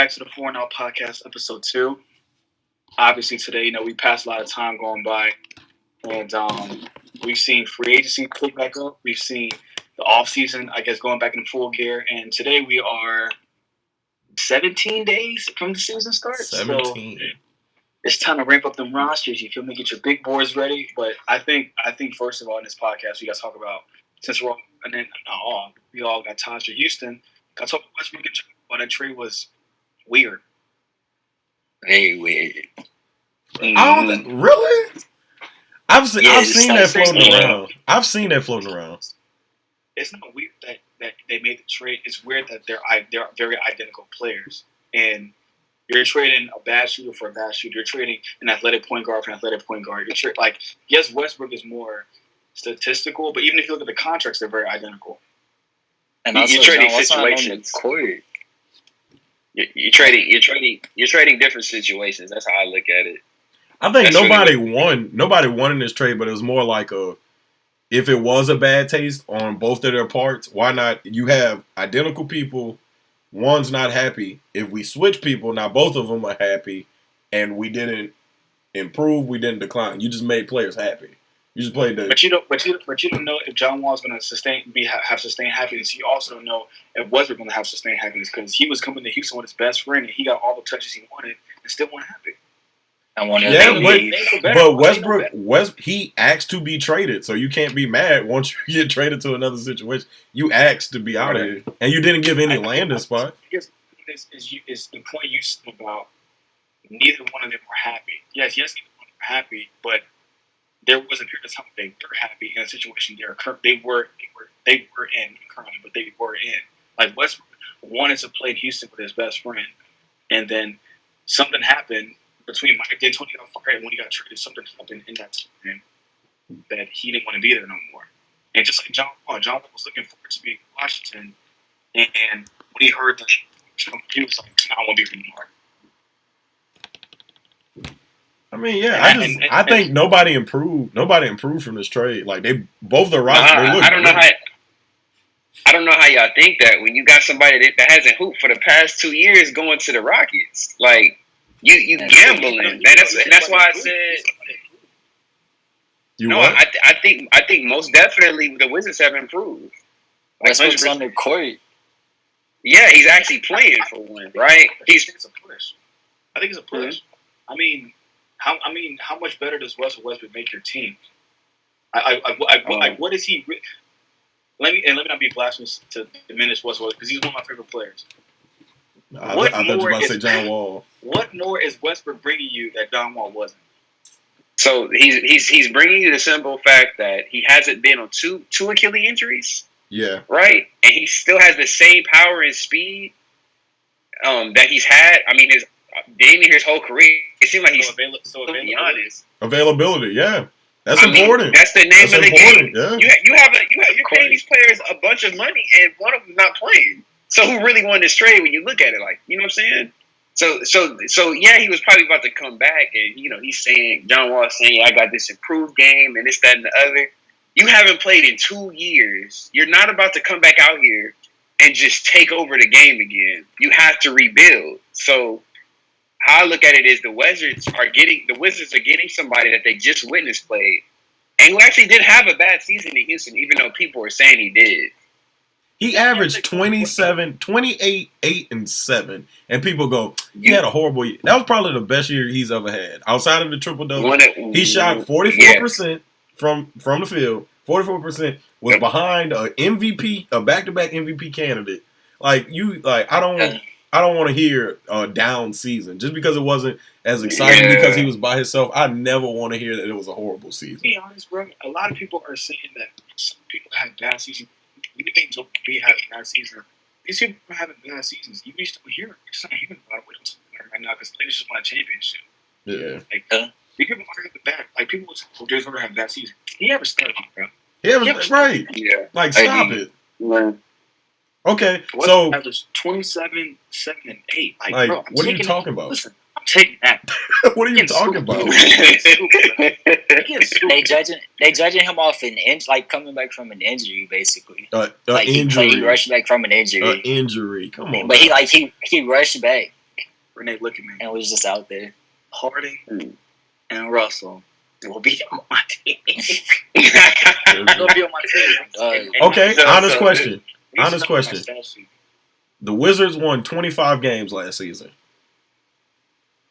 back to the 4 Now Podcast, episode 2. Obviously, today, we passed a lot of time going by, and we've seen free agency pick back up. We've seen the offseason, I guess, going back in full gear, and today we are 17 days from the season start. 17. So it's time to ramp up them rosters. You feel me? Get your big boys ready. But I think first of all, in this podcast, we got to talk about, since we're all, and then we all got ties to Houston. Got to talk about Westbrook and Jamal. That trade was weird. Very weird. Really? I've seen that floating around. I've seen that floating around. It's not weird that they made the trade. It's weird that they're very identical players, and you're trading a bad shooter for a bad shooter. You're trading an athletic point guard for an athletic point guard. Yes, Westbrook is more statistical, but even if you look at the contracts, they're very identical. And also, you're trading situations. You're trading different situations. That's how I look at it. I think nobody won in this trade, but it was more like if it was a bad taste on both of their parts, why not? You have identical people. One's not happy. If we switch people, now both of them are happy, and we didn't improve, we didn't decline. You just made players happy. You just played the. But you don't know if John Wall's going to have sustained happiness. You also don't know if Westbrook going to have sustained happiness because he was coming to Houston with his best friend and he got all the touches he wanted and still wasn't happy. But Westbrook, he asked to be traded, so you can't be mad once you get traded to another situation. You asked to be out of here, and you didn't give any landing spot. Is the point you said about neither one of them were happy. Yes, neither one were happy, but there was a period of time they were happy in a situation they were in currently, but they were in. Like Westbrook wanted to play in Houston with his best friend, and then something happened between Mike D'Antoni got fired and when he got traded. Something happened in that time that he didn't want to be there no more. And just like John Wall was looking forward to being in Washington, and when he heard that, he was like, "I won't be here anymore." I mean, yeah, I think nobody improved. Nobody improved from this trade. Like both the rosters. I don't know how y'all think that when you got somebody that hasn't hooped for the past 2 years going to the Rockets. Like you gambling, and that's why I said. I think most definitely the Wizards have improved. Westbrook's on the court. Yeah, he's actually playing for one, right? I think it's a push. I mean, how much better does Russell Westbrook make your team? What is he? Let me not be blasphemous to diminish Russell Westbrook because he's one of my favorite players. I thought you were about to say John Wall. What more is Westbrook bringing you that John Wall wasn't? So he's bringing you the simple fact that he hasn't been on two Achilles injuries. Yeah. Right, and he still has the same power and speed that he's had. I mean, his whole career. It seems like he's to be honest. Availability, yeah, that's important. That's the name of the game. Yeah. You're paying these players a bunch of money, and one of them's not playing. So who really won this trade when you look at it? Like, you know what I'm saying? So yeah, he was probably about to come back, and he's saying John Wall saying, "I got this improved game and this, that, and the other." You haven't played in 2 years. You're not about to come back out here and just take over the game again. You have to rebuild. So how I look at it is the Wizards are getting somebody that they just witnessed played, and who actually did have a bad season in Houston, even though people were saying he did. He averaged 28, 8, and 7. And people go, he had a horrible year. That was probably the best year he's ever had. Outside of the triple-double, he shot 44% from the field. 44% was behind a MVP, a back-to-back MVP candidate. I don't want to hear a down season. Just because it wasn't as exciting because he was by himself, I never want to hear that it was a horrible season. To be honest, bro, a lot of people are saying that some people have bad seasons. You think Joe B had a bad season. These people are having bad seasons. You used to hear it. You're just not hearing about it right now because they just won a championship. Yeah. People are having bad. Like, people will say, James Harden had a bad season. He never started, bro. Right. Yeah. Like, stop it. Yeah. Okay, so that was 27, 7, and 8. Like bro, what are you talking about? Listen, I'm taking that. What are you talking about? They judging him off an like coming back from an injury, basically. Injury. He rushed back from an injury. Injury. Come on. But he rushed back. Renee, look at me. And was just out there. Harden and Russell will be on my team. They'll be on my team. Okay, honest question. Honest. The Wizards won 25 games last season.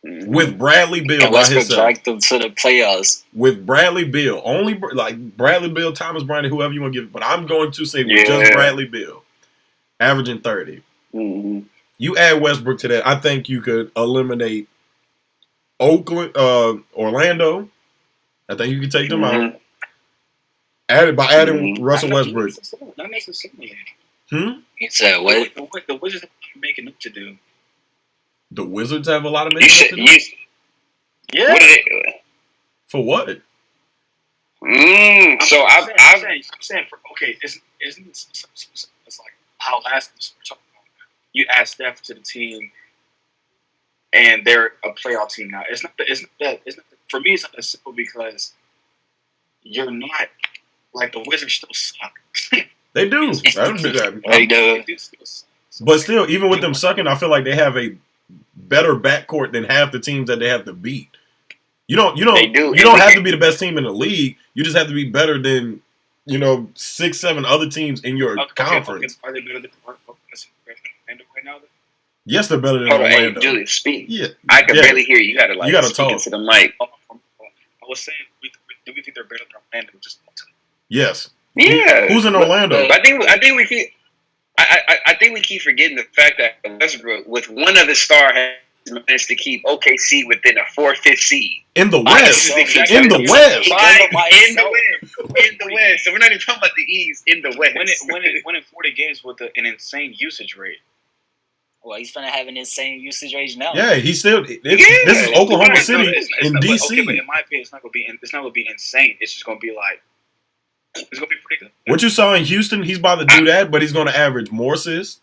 With Bradley Beal and by Westbrook himself. dragged them to the playoffs. With Bradley Beal. Only Bradley Beal, Thomas Bryant, whoever you want to give it. But I'm going to say with just Bradley Beal. Averaging 30. Mm-hmm. You add Westbrook to that, I think you could eliminate Orlando. I think you could take them out. Adding Russell Westbrook. That makes it simulated. He said, what? The Wizards are making up to do. The Wizards have a lot of making up to do? Yeah. What are they? For what? I'm saying, isn't it's like how last we're talking about. You add Steph to the team, and they're a playoff team now. It's not for me. It's not that simple because you're not like the Wizards still suck. They do. They do. But still, even with them sucking, I feel like they have a better backcourt than half the teams that they have to beat. You don't have to be the best team in the league. You just have to be better than 6-7 other teams in your conference. Are they better than Orlando right now? Yes, they're better than Hold on, Orlando. hey, Julius, speak. Yeah, I can barely hear you. You gotta talk into the mic. I was saying, do we think they're better than Orlando? Yes. Yeah. Who's in Orlando? I think we keep. I think we keep forgetting the fact that Westbrook, with one of the stars, has managed to keep OKC within a 4th-5th seed in the West. In the West. So we're not even talking about the East. In the West. Winning 40 games with an insane usage rate. Well, he's gonna have an insane usage rate now. Yeah, he's still. This is Oklahoma City in DC. Okay, but in my opinion, it's not gonna be insane. It's just gonna be like. It's gonna be pretty good. What you saw in Houston, he's about to do that, but he's going to average more assists,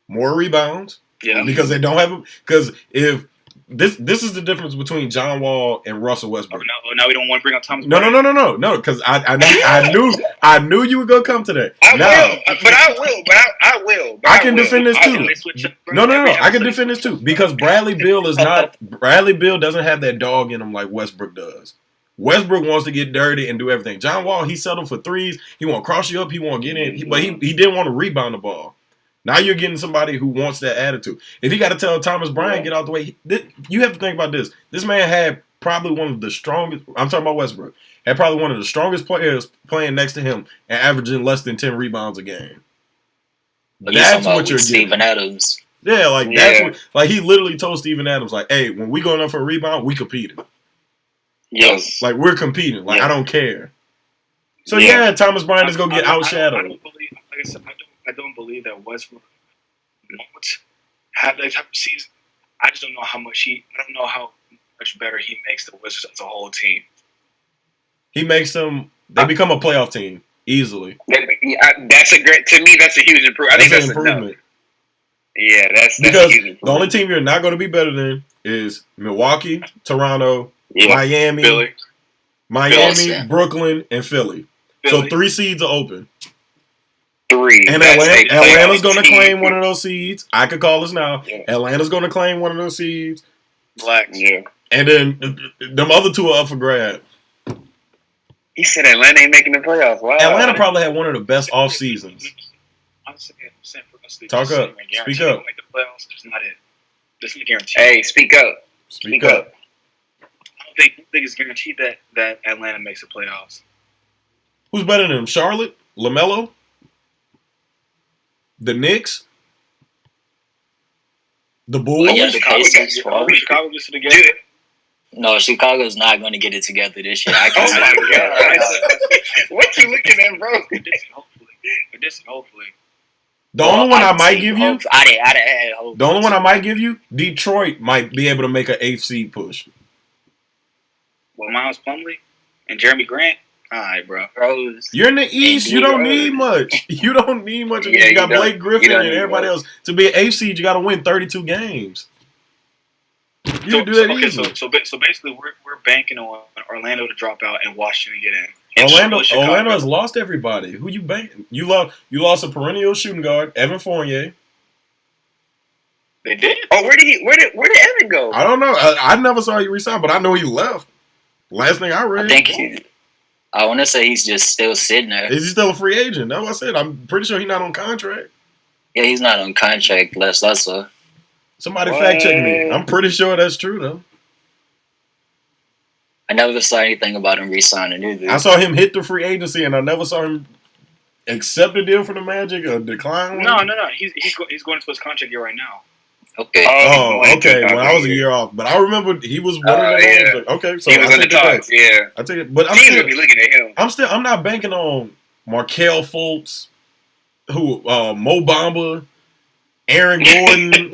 more rebounds. Yeah, because they don't have. Because if this is the difference between John Wall and Russell Westbrook. Oh, no, we don't want to bring up Thomas. No. Because I knew you were gonna come to that. I will. I can defend this too. No. I can defend this too because Bradley Beal is not. Bradley Beal doesn't have that dog in him like Westbrook does. Westbrook wants to get dirty and do everything. John Wall, he settled for threes. He won't cross you up. He won't get in. But he didn't want to rebound the ball. Now you're getting somebody who wants that attitude. If you got to tell Thomas Bryant, get out the way, you have to think about this. This man had probably one of the strongest, I'm talking about Westbrook, had probably one of the strongest players playing next to him and averaging less than 10 rebounds a game. That's what you're getting. Steven Adams. Yeah, that's what, like he literally told Steven Adams, like, hey, when we going up for a rebound, we competing. Yes. Like, we're competing. Like, I don't care. So, Thomas Bryant is going to get outshadowed. I don't believe that Westbrook won't have that type of season. I just don't know how much better he makes the Wizards as a whole team. He makes them, they become a playoff team easily. That's a huge improvement. I think that's an improvement. Yeah, that's because the only team you're not going to be better than is Milwaukee, Toronto, Miami, Philly. Brooklyn, and Philly. So 3 seeds are open. 3. And Atlanta's going to claim one of those seeds. I could call this now. Yeah. Atlanta's going to claim one of those seeds. Blacks. Yeah. And then them other 2 are up for grab. He said Atlanta ain't making the playoffs. Wow. Atlanta probably had one of the best off seasons. I'm saying for us to talk up. Speak up. Make the playoffs. That's not it. That's not guaranteed. Hey, speak up. Speak up. I don't think it's guaranteed that Atlanta makes the playoffs. Who's better than them? Charlotte? LaMelo? The Knicks? The Bulls? Yeah, the Pacers. Chicago gets it together. No, Chicago's not going to get it together this year. I can oh my God! What you looking at, bro? Hopefully. The only one I might give you. The only one I might give you. Detroit might be able to make an 8th seed push. Well, Miles Plumlee and Jeremy Grant. All right, bro. You're in the East. You don't need much. You don't need much. You got Blake Griffin and everybody else. To be an 8th seed, you got to win 32 games. You can do that easily. So basically, we're banking on Orlando to drop out and Washington to get in. Orlando has lost everybody. Who you banking? You lost a perennial shooting guard, Evan Fournier. They did. Oh, where did Evan go? I don't know. I never saw he resign, but I know he left. Last thing I read. I want to say he's just still sitting there. Is he still a free agent? That's what I said. I'm pretty sure he's not on contract. Yeah, he's not on contract. That's all. Somebody fact check me. I'm pretty sure that's true though. I never saw anything about him re-signing either. I saw him hit the free agency, and I never saw him accept a deal for the Magic or decline one. No. He's going into his contract year right now. Okay. Okay. Well, I was a year off, but I remember he was one of the names. Okay, so he was in the talks. Yeah, I take it, but teams will be looking at him. I'm not banking on Markelle Fultz, Mo Bamba, Aaron Gordon.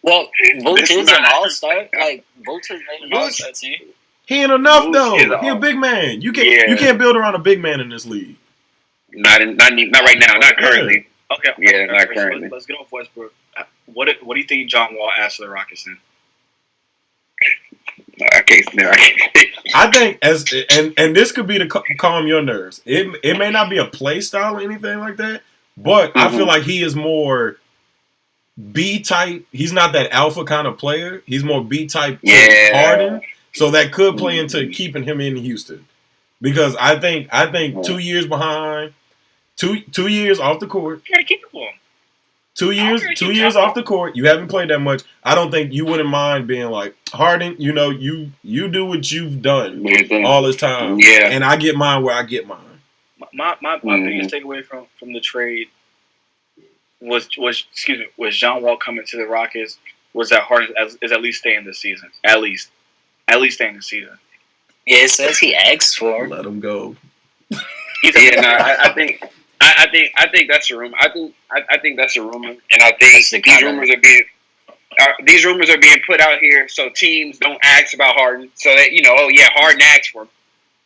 Well, Vult is an all-star. Vult is made an all-star team. He ain't enough though. He a big man. You can't build around a big man in this league. Not right now. Not currently. Okay. Yeah, not currently. Let's get off Westbrook. What do you think John Wall asked for the Rockets in? I think and this could be to calm your nerves. It may not be a play style or anything like that, but I feel like he is more B type. He's not that alpha kind of player. He's more B type Harden. So that could play into keeping him in Houston. Because I think 2 years behind, 2 years off the court. You gotta keep it for him. 2 years off the court. You haven't played that much. I don't think you wouldn't mind being like, Harden, you do what you've done all this time. Yeah. And I get mine where I get mine. My biggest takeaway from the trade was John Wall coming to the Rockets was that Harden is at least staying this season. At least staying this season. Yeah, it says he asked for. Let him go. I think that's a rumor. I think that's a rumor, and I think these rumors are being put out here so teams don't ask about Harden. So that Harden asked for him,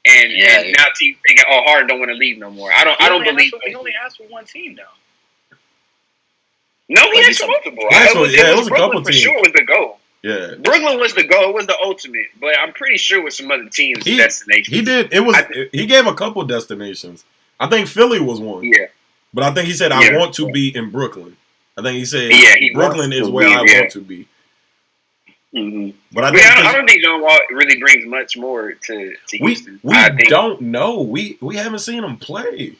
and now teams thinking, Harden don't want to leave no more. I don't believe he only asked for one team though. No, he asked for multiple. It was a couple for teams. Sure was the goal. Yeah, Brooklyn was the goal. It was the ultimate, but I'm pretty sure with some other teams' destinations. He did. He gave a couple destinations. I think Philly was one. Yeah, but I think he said I want to be in Brooklyn. I think he said Brooklyn is where I want to be. Mm-hmm. But I don't think John Wall really brings much more to Houston. We don't know. We haven't seen him play.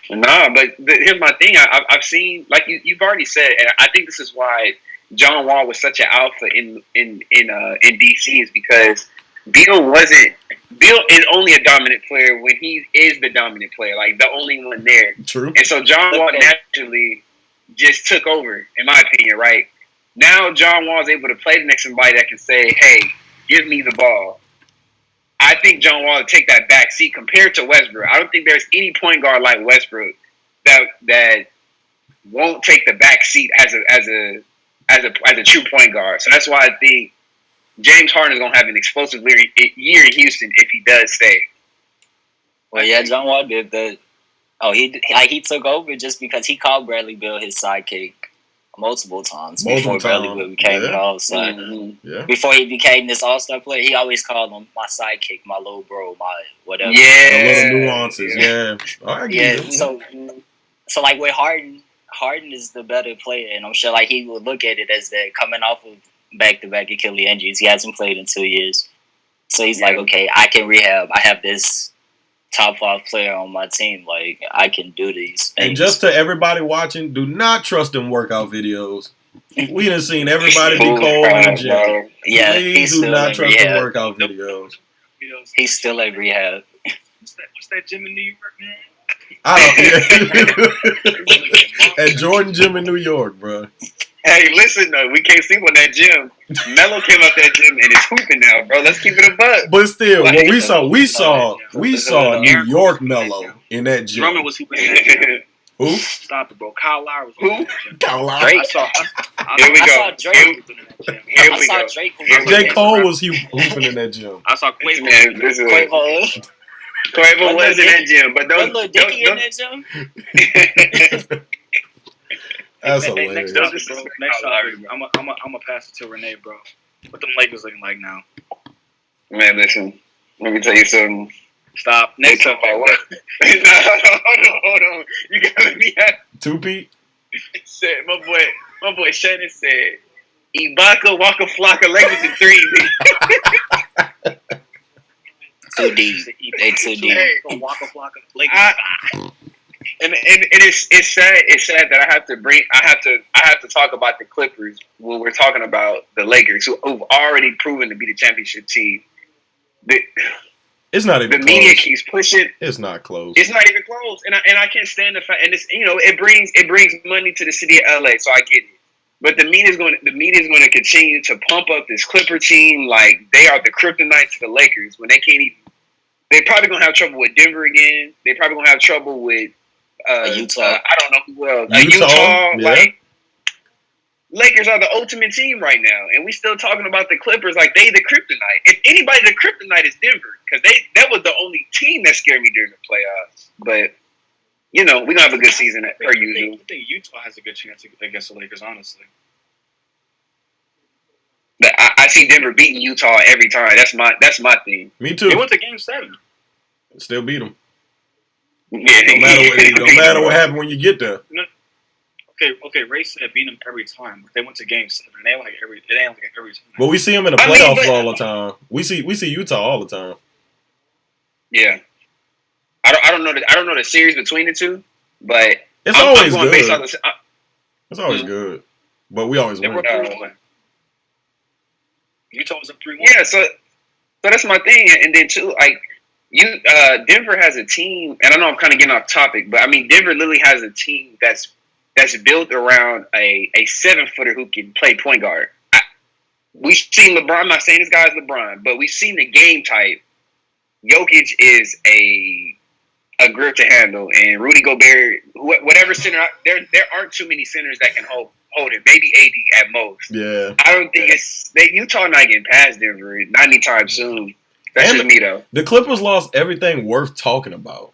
Nah, but here's my thing. I've seen, like you've already said, and I think this is why John Wall was such an alpha in DC is because Beal is only a dominant player when he is the dominant player, like the only one there. True. And so John Wall naturally just took over, in my opinion, right? Now John Wall is able to play next to somebody that can say, hey, give me the ball. I think John Wall will take that back seat compared to Westbrook. I don't think there's any point guard like Westbrook that won't take the back seat as a true point guard. So that's why I think James Harden is going to have an explosive year in Houston if he does stay. Well, yeah, John Wall did that. Oh, he took over just because he called Bradley Beal his sidekick multiple times before Bradley Beal became an all-star. Mm-hmm. Yeah. Before he became this all-star player, he always called him my sidekick, my little bro, my whatever. Yeah. The little nuances. Yeah. I get it. So like with Harden is the better player, and I'm sure like he would look at it as that coming off of back-to-back Achilles injuries. He hasn't played in 2 years. So he's like, okay, I can rehab. I have this top 5 player on my team. Like, I can do these things. And just to everybody watching, do not trust them workout videos. We done seen everybody be cold in the gym. Yeah, please do not trust the workout videos. He's still at rehab. What's that gym in New York, man? At Jordan Gym in New York, bro. Hey, listen though, we can't sleep on that gym. Melo came out that gym and is hooping now, bro. Let's keep it a buck. But still, what we saw New York Melo in that gym. Drummond was hooping in that gym. Who? Stop it, bro. Kyle Lowry was hooping in that gym. Kyle Lowry. Here we go. I saw Drake. J. Cole was hooping in that gym. I saw Quavo. Quavo was in that gym, but don't. In that gym? That's hilarious. Next topic, I'm gonna pass it to Renee, bro. What them Lakers looking like now? Man, listen. Let me tell you something. Stop. Next topic. Hold on. You gotta be at 2P. Said my boy. My boy Shannon said, Ibaka, Waka Flocka, Lakers in 3. Too deep. They too deep. Waka Flocka, Lakers. And it's sad. It's sad that I have to talk about the Clippers when we're talking about the Lakers, who've already proven to be the championship team. It's not even. The close. media keeps pushing. It's not close. It's not even close, and I can't stand the fact. And it's it brings money to the city of LA, so I get it. But the media is going to continue to pump up this Clipper team like they are the kryptonite to the Lakers when they can't even. They're probably going to have trouble with Denver again. They're probably going to have trouble with Utah. I don't know who else. Utah, Utah. yeah. Like Lakers are the ultimate team right now, and we still talking about the Clippers like they the kryptonite. If anybody, the kryptonite is Denver because that was the only team that scared me during the playoffs. But we're gonna have a good season per usual. I think Utah has a good chance against the Lakers, honestly. But I see Denver beating Utah every time. That's my thing. Me too. They went to Game 7. Still beat them. Yeah, No matter what happened when you get there. No. Okay. Ray said beat them every time, but they went to Game 7. It ain't like every time. But we see them in the playoffs all the time. We see Utah all the time. Yeah. I don't know the series between the two, but it's always going good. based on It's always good, but we always win. Utah was up 3-1. Yeah, so that's my thing, and then too, like Denver has a team, and I know I'm kind of getting off topic, but I mean Denver literally has a team that's built around a 7-footer who can play point guard. We've seen LeBron. I'm not saying this guy's LeBron, but we've seen the game type. Jokic is a grip to handle, and Rudy Gobert, whatever center, there aren't too many centers that can hold it. Maybe AD at most. Yeah, I don't think Utah not getting past Denver not anytime soon. That's just me though. The Clippers lost everything worth talking about.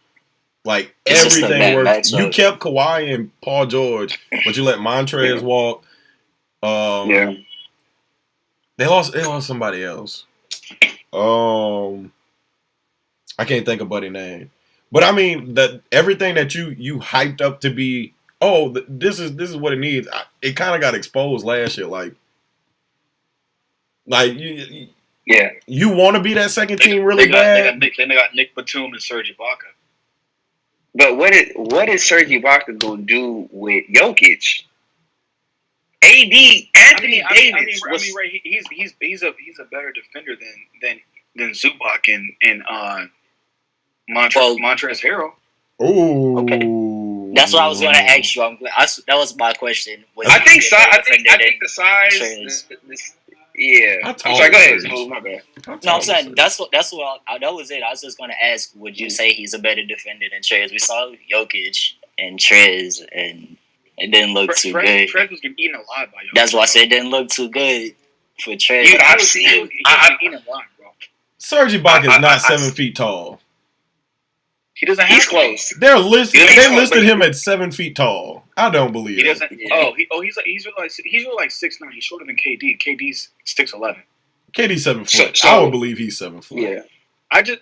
Like everything worth. You kept Kawhi and Paul George, but you let Montrezl walk. Yeah. They lost somebody else. I can't think of buddy name. But I mean that everything that you hyped up to be, this is what it needs. It kind of got exposed last year. Like you want to be that second team really bad. They got Nick Batum and Serge Ibaka. But what is Serge Ibaka going to do with Jokic? Anthony Davis. Right? He's a better defender than Zubac and Montrezl Harrell. Ooh. Okay. That's what I was going to ask you. That was my question. I think the size. Yeah. I'm sorry. Go ahead. Oh, my bad. No, I'm saying that was it. I was just going to ask, would you say he's a better defender than Trez? We saw Jokic and Trez, and it didn't look too good. Trez was getting eaten alive by Jokic. That's why I said it didn't look too good for Trez. I've seen him eaten alive, bro. Serge Ibaka is not 7 feet tall. He doesn't have. He's close. They listed him at 7 feet tall. I don't believe he doesn't. He's really like 6'9". He's shorter than KD. KD's 6'11". KD's 7 foot. I would believe he's 7 foot. Yeah.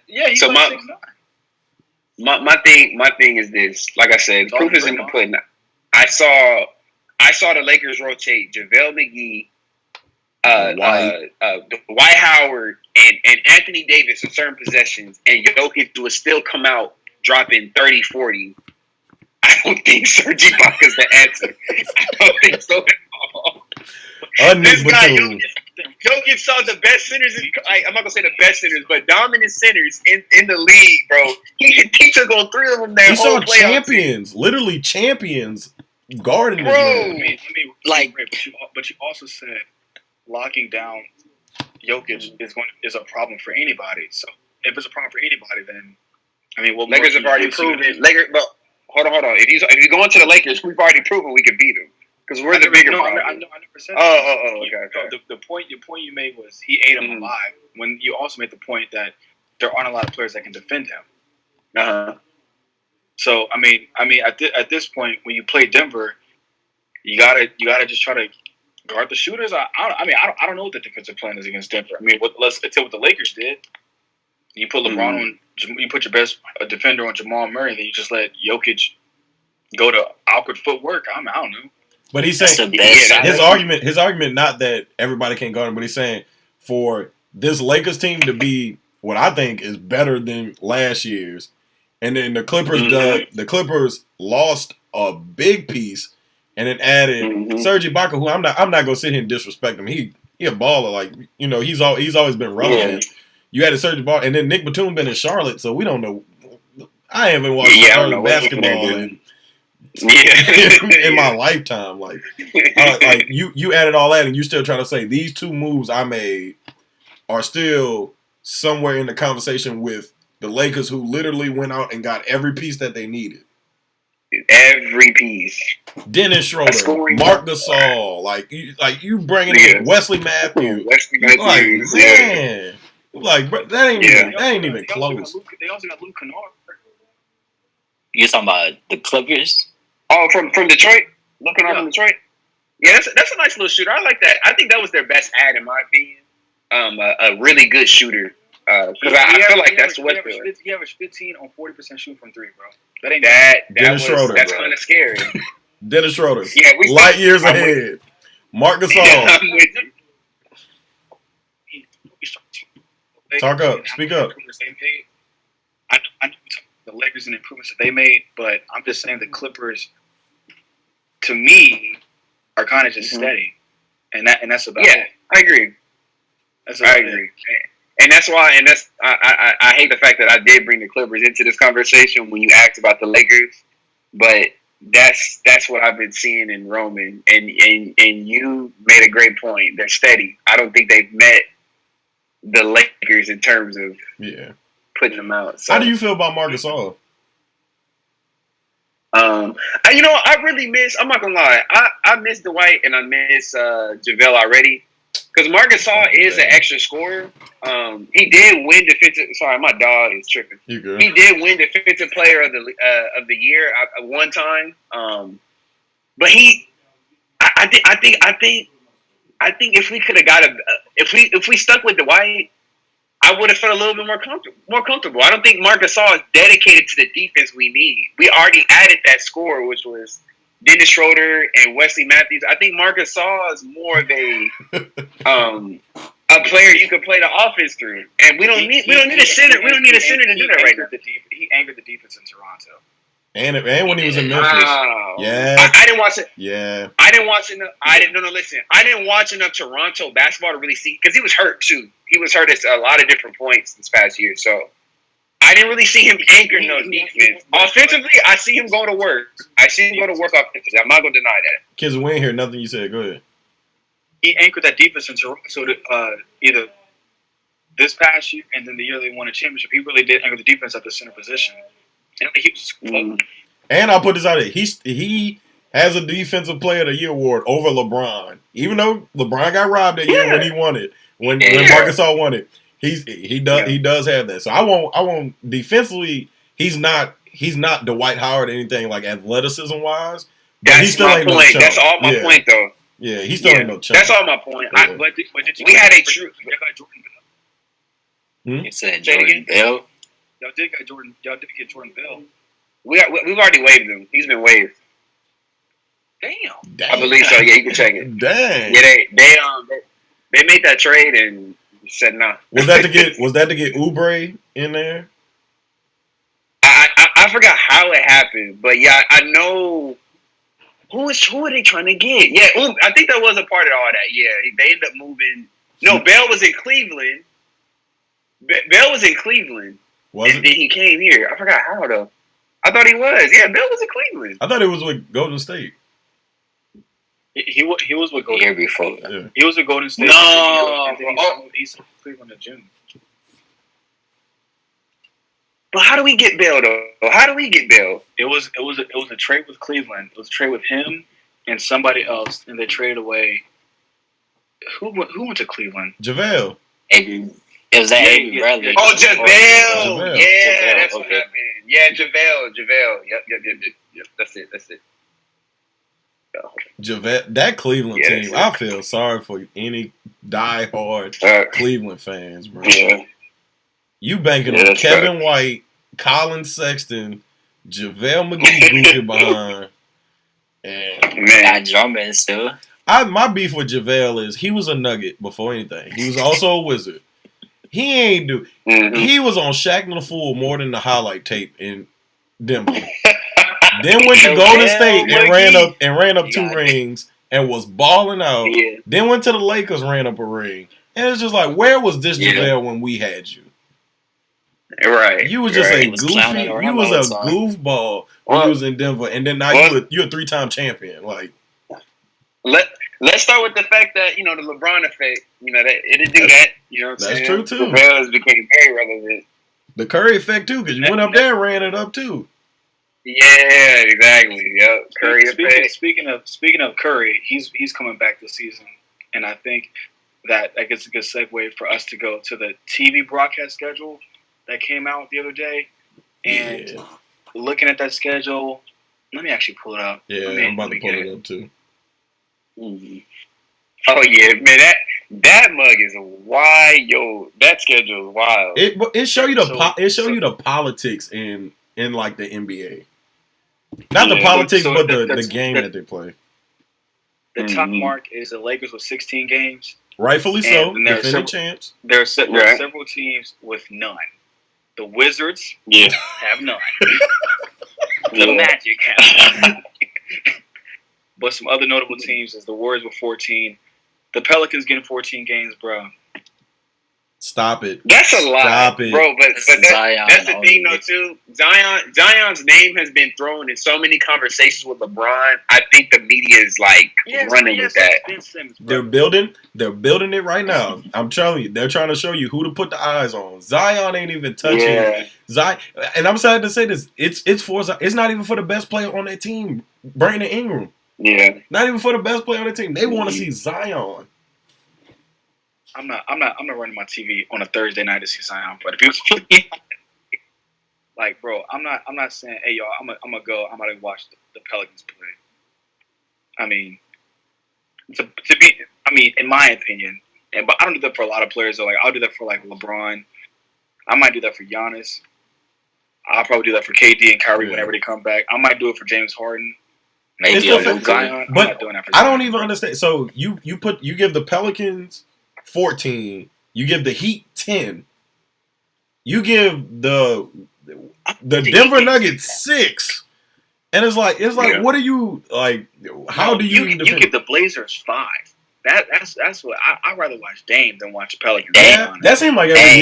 He's so like 6'9". My thing is this. Like I said, proof is in the pudding. I saw the Lakers rotate JaVale McGee, Dwight Howard, and Anthony Davis in certain possessions, and Jokic would still come out dropping 30, 40. I don't think Serge Ibaka's the answer. I don't think so at all. This guy, Jokic saw the best centers. I'm not gonna say the best centers, but dominant centers in the league, bro. He took on 3 of them. He saw champions, literally champions, guarding bro. But you also said locking down Jokic is a problem for anybody. So if it's a problem for anybody, then Lakers have already proven. But hold on. If you go into the Lakers, we've already proven we can beat them because we're the bigger problem. I never said okay. The point you made was he ate him alive. When you also made the point that there aren't a lot of players that can defend him. So at this point, when you play Denver, you gotta just try to guard the shooters. I don't know what the defensive plan is against Denver. Let's tell what the Lakers did. You put LeBron on. You put your best defender on Jamal Murray, then you just let Jokic go to awkward footwork. I don't know. But he's saying his argument, not that everybody can guard him, but he's saying for this Lakers team to be what I think is better than last year's, and then the Clippers lost a big piece, and then added Serge Ibaka, who I'm not gonna sit here and disrespect him. He a baller, like he's always been relevant. Yeah. You added Serge Ibaka, and then Nick Batum been in Charlotte, so we don't know. I haven't watched Charlotte basketball in my lifetime. Like you added all that, and you still trying to say these two moves I made are still somewhere in the conversation with the Lakers, who literally went out and got every piece that they needed. Every piece. Dennis Schroeder, Marc Gasol, like you bringing in Wesley Matthews. Man, like bro, that ain't even close. They also got Luke Kennard. You talking about the Clippers? Oh, from Detroit? Luke Kennard from Detroit? Yeah, that's a nice little shooter. I like that. I think that was their best ad, in my opinion. A really good shooter. Because I feel like that's what he averaged 15 on 40% shooting from three, bro. That ain't Dennis Schroeder. That's kind of scary. Dennis Schroeder. Yeah, light years ahead. Marc Gasol. Talk up. Speak up. I know the Lakers and improvements that they made, but I'm just saying the Clippers, to me, are kind of just steady, and that's about it. I agree. I agree. And that's why, I hate the fact that I did bring the Clippers into this conversation when you asked about the Lakers, but that's what I've been seeing in Roman, and you made a great point. They're steady. I don't think they've met the Lakers in terms of putting them out. So. How do you feel about Marc Gasol? I really miss. I'm not gonna lie. I miss Dwight and I miss JaVale already. Because Marc Gasol is an extra scorer. He did win defensive. Sorry, my dog is tripping. You good? He did win defensive player of the year at one time. But I think if we could have got if we stuck with Dwight, I would have felt a little bit more comfortable. I don't think Marc Gasol is dedicated to the defense we need. We already added that score, which was Dennis Schroeder and Wesley Matthews. I think Marc Gasol is more of a player you can play the offense through, and we don't need a center. We don't need a center to do that right now. He anchored the defense in Toronto, and when he was in Memphis. I didn't watch it. Yeah, I didn't watch enough. Listen. I didn't watch enough Toronto basketball to really see, because he was hurt too. He was hurt at a lot of different points this past year, so. I didn't really see him anchor no defense. Offensively, I see him go to work. Offensively. I'm not going to deny that. Kids, we ain't hear nothing you said. Go ahead. He anchored that defense in Toronto either this past year and then the year they won a championship. He really did anchor the defense at the center position. And he was And I'll put this out there. He has a Defensive Player of the Year award over LeBron. Even though LeBron got robbed that year when he won it. When Marc Gasol won it. He does have that. So I won't defensively. He's not Dwight Howard or anything like athleticism wise. That's still my point. No chump. That's all my point though. Yeah, he still ain't no chump. That's all my point. We had a true. Jordan Bell. You said Jordan Bell. Y'all did get Jordan Bell. We've already waived him. He's been waived. Damn. I believe so. Yeah, you can check it. Dang. Yeah, they made that trade and said no. Was that to get Oubre in there? I forgot how it happened, but yeah, I know who are they trying to get? Yeah, I think that was a part of all that. Yeah, they ended up moving. No, Bell was in Cleveland. Bell was in Cleveland. Was and then he came here. I forgot how though. I thought he was. Yeah, Bell was in Cleveland. I thought he was with Golden State. He was with Golden State before. Yeah. He was with Golden State. No, he's Cleveland in June. But how do we get Bell though? How do we get Bell? It was a trade with Cleveland. It was a trade with him and somebody else, and they traded away. Who went to Cleveland? JaVale. It was that Avery Bradley. Oh, JaVale. Yeah, that's what happened. Yeah, JaVale. Yep. That's it. JaVale, that Cleveland team, I feel sorry for any diehard Cleveland fans, bro. Yeah. You banking on Kevin White, Colin Sexton, JaVale McGee goofy behind, And got Drummond still. my beef with JaVale is he was a Nugget before anything. He was also a Wizard. He ain't do. Mm-hmm. He was on Shaq and the Fool more than the highlight tape in Denver. Then went to Golden State and ran up 2 rings and was balling out. Yeah. Then went to the Lakers, ran up a ring. And it's just like, where was this JaVale when we had you? Right. You was just a goofy. You was a goofball when you was in Denver, and then now you're a 3-time champion. Like, let's start with the fact that the LeBron effect. That it didn't do that. You know what I'm saying? That's true too. JaVale has became very relevant. The Curry effect too, because you went up there and ran it up too. Yeah, exactly. Yep. Curry effect. Speaking of Curry, he's coming back this season, and I think that gets a good segue for us to go to the TV broadcast schedule that came out the other day. And looking at that schedule, let me actually pull it up. Yeah, I'm about to pull it up too. Mm-hmm. Oh yeah, man, that mug is wild. That schedule is wild. It show you the politics in like the NBA. Not the politics, but the game that they play. The top mark is the Lakers with 16 games. Rightfully so. Defending champs. There are several teams with none. The Wizards have none. The Magic have none. But some other notable teams is the Warriors with 14. The Pelicans getting 14 games, bro. Stop it. That's a lot, bro. But that's the thing, though, too. Zion's name has been thrown in so many conversations with LeBron. I think the media is running with that. They're building it right now. I'm telling you, they're trying to show you who to put the eyes on. Zion ain't even touching Zion, and I'm sad to say this. It's not even for the best player on that team, Brandon Ingram. Yeah, not even for the best player on the team. They want to see Zion. I'm not running my TV on a Thursday night to see Zion, but if you like, bro, I'm not saying, hey y'all, I'm gonna go watch the Pelicans play. I mean, in my opinion, but I don't do that for a lot of players. Though, like I'll do that for like LeBron. I might do that for Giannis. I'll probably do that for KD and Kyrie whenever they come back. I might do it for James Harden. Maybe Zion. But I don't even understand. So you give the Pelicans 14. You give the Heat 10. You give the Denver Nuggets 6. And it's like what are you like? How do you give the Blazers 5? That's what I'd rather watch Dame than watch the Pelicans. That seemed like every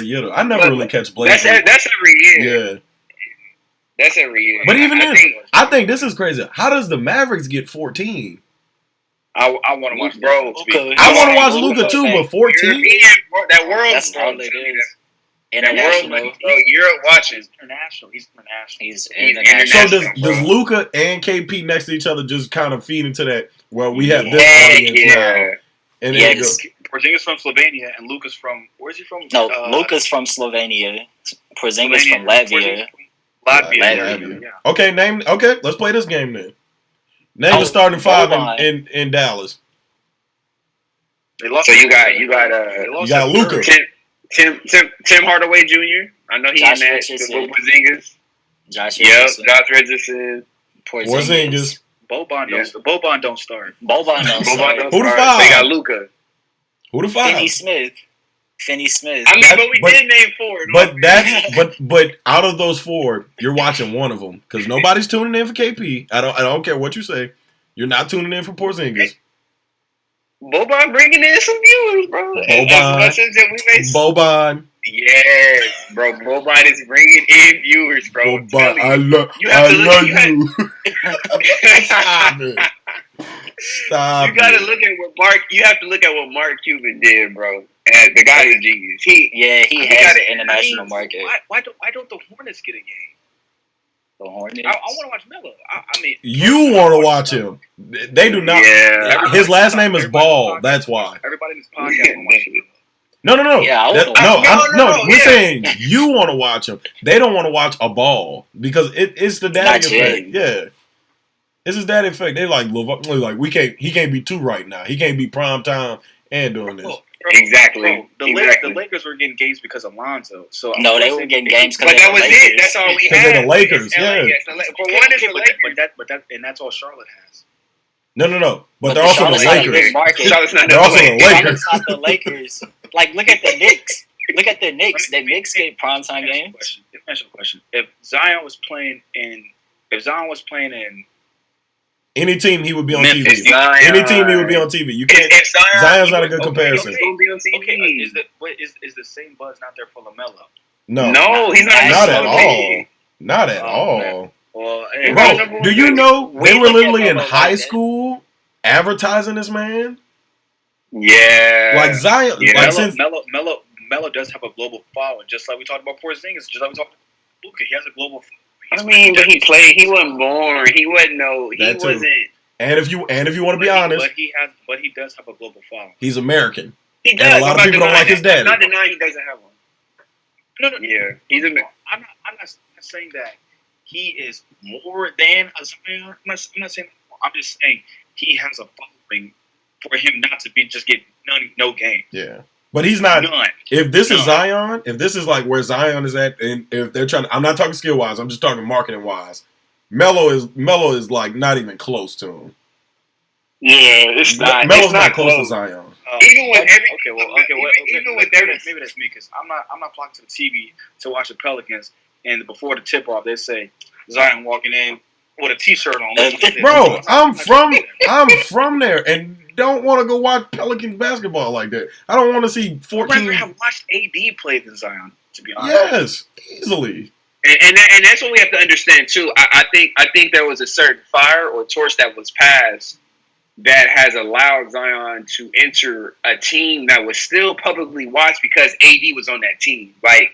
year though. I never really catch Blazers. That's every year. Yeah. That's every year. But even then, I think this is crazy. How does the Mavericks get 14? I want to watch, bro. I want to watch Luka too, but 14? That world. That's all it is. International. You're watching. He's international. So does Luka and KP next to each other just kind of feed into that? Well, we have this audience now. And Porzingis from Slovenia and Luka's from, where's he from? No, Luka's from Slovenia. Porzingis from Latvia. Latvia. Yeah. Okay, let's play this game then. Name the starting 5 in Dallas. So you got Luka. Tim Hardaway Jr. I know he in that with Porzingis. Josh Richardson. Porzingis. Boban don't start. Boban don't start. Who the 5? They got Luka. Who the 5? Finney Smith. I mean, but we did name 4. But out of those 4, you're watching one of them because nobody's tuning in for KP. I don't care what you say. You're not tuning in for Porzingis. Boban bringing in some viewers, bro. Boban. Yes, bro. Boban is bringing in viewers, bro. Boban, I love you. Stop. You gotta look at what Mark. You have to look at what Mark Cuban did, bro. And the guy is a genius. He has an international market. Why don't the Hornets get a game? The Hornets. I want to watch Melo. I mean, you want to watch him? They do not. Yeah. His last name is Ball. That's why. Everybody in this podcast want to watch him. No. Yeah, we're saying you want to watch him. They don't want to watch a Ball because it's the daddy effect. Yeah. It's his daddy effect. They like he can't be 2 right now. He can't be prime time And doing this. Exactly. The Lakers were getting games because of Lonzo. So no, they were getting games because but that was Lakers. it. That's all we Because had. they're the Lakers. For one, it's the Lakers. And that's all Charlotte has. No. But they're also the Lakers. Charlotte's not They're also the Lakers. Charlotte's not the Lakers. Like, look at the Knicks. Look at the Knicks. The Knicks get primetime games. Let me ask you a question. If Zion was playing in any team, he would be on Memphis, TV. Any team, he would be on TV. You can't. Zion's not a good comparison. Okay, is the same buzz not there for LaMelo? No, he's not. Not at all. Not at all. Man. Well, hey, bro, do you know they were literally in high school advertising this man? Yeah, like Zion. Yeah. Like Melo does have a global following, just like we talked about Porzingis, just like we talked about Luka. He has a global following. I mean, but he played. He wasn't born. He wasn't. No, he wasn't. And if you want to be honest, but he does have a global following. He's American. He does. And a lot of people don't like his daddy. I'm not denying he doesn't have one. No. Yeah, he's American. I'm not saying that he is more than a Zion. I'm not saying that. I'm just saying he has a following for him not to be just get no game. Yeah. But he's not. None. If this is Zion, if this is like where Zion is at, and if they're trying, I'm not talking skill wise. I'm just talking marketing wise. Melo is like not even close to him. Yeah, it's not. Melo's not close to Zion. Even with maybe that's me because I'm not flocking to the TV to watch the Pelicans, and before the tip off, they say Zion walking in with a T-shirt on. Bro, I'm from there, and don't want to go watch Pelicans basketball like that. I don't want to see 14. I'd rather have watched AD play than Zion, to be honest. Yes, easily. And that's what we have to understand too. I think there was a certain fire or torch that was passed that has allowed Zion to enter a team that was still publicly watched because AD was on that team. Like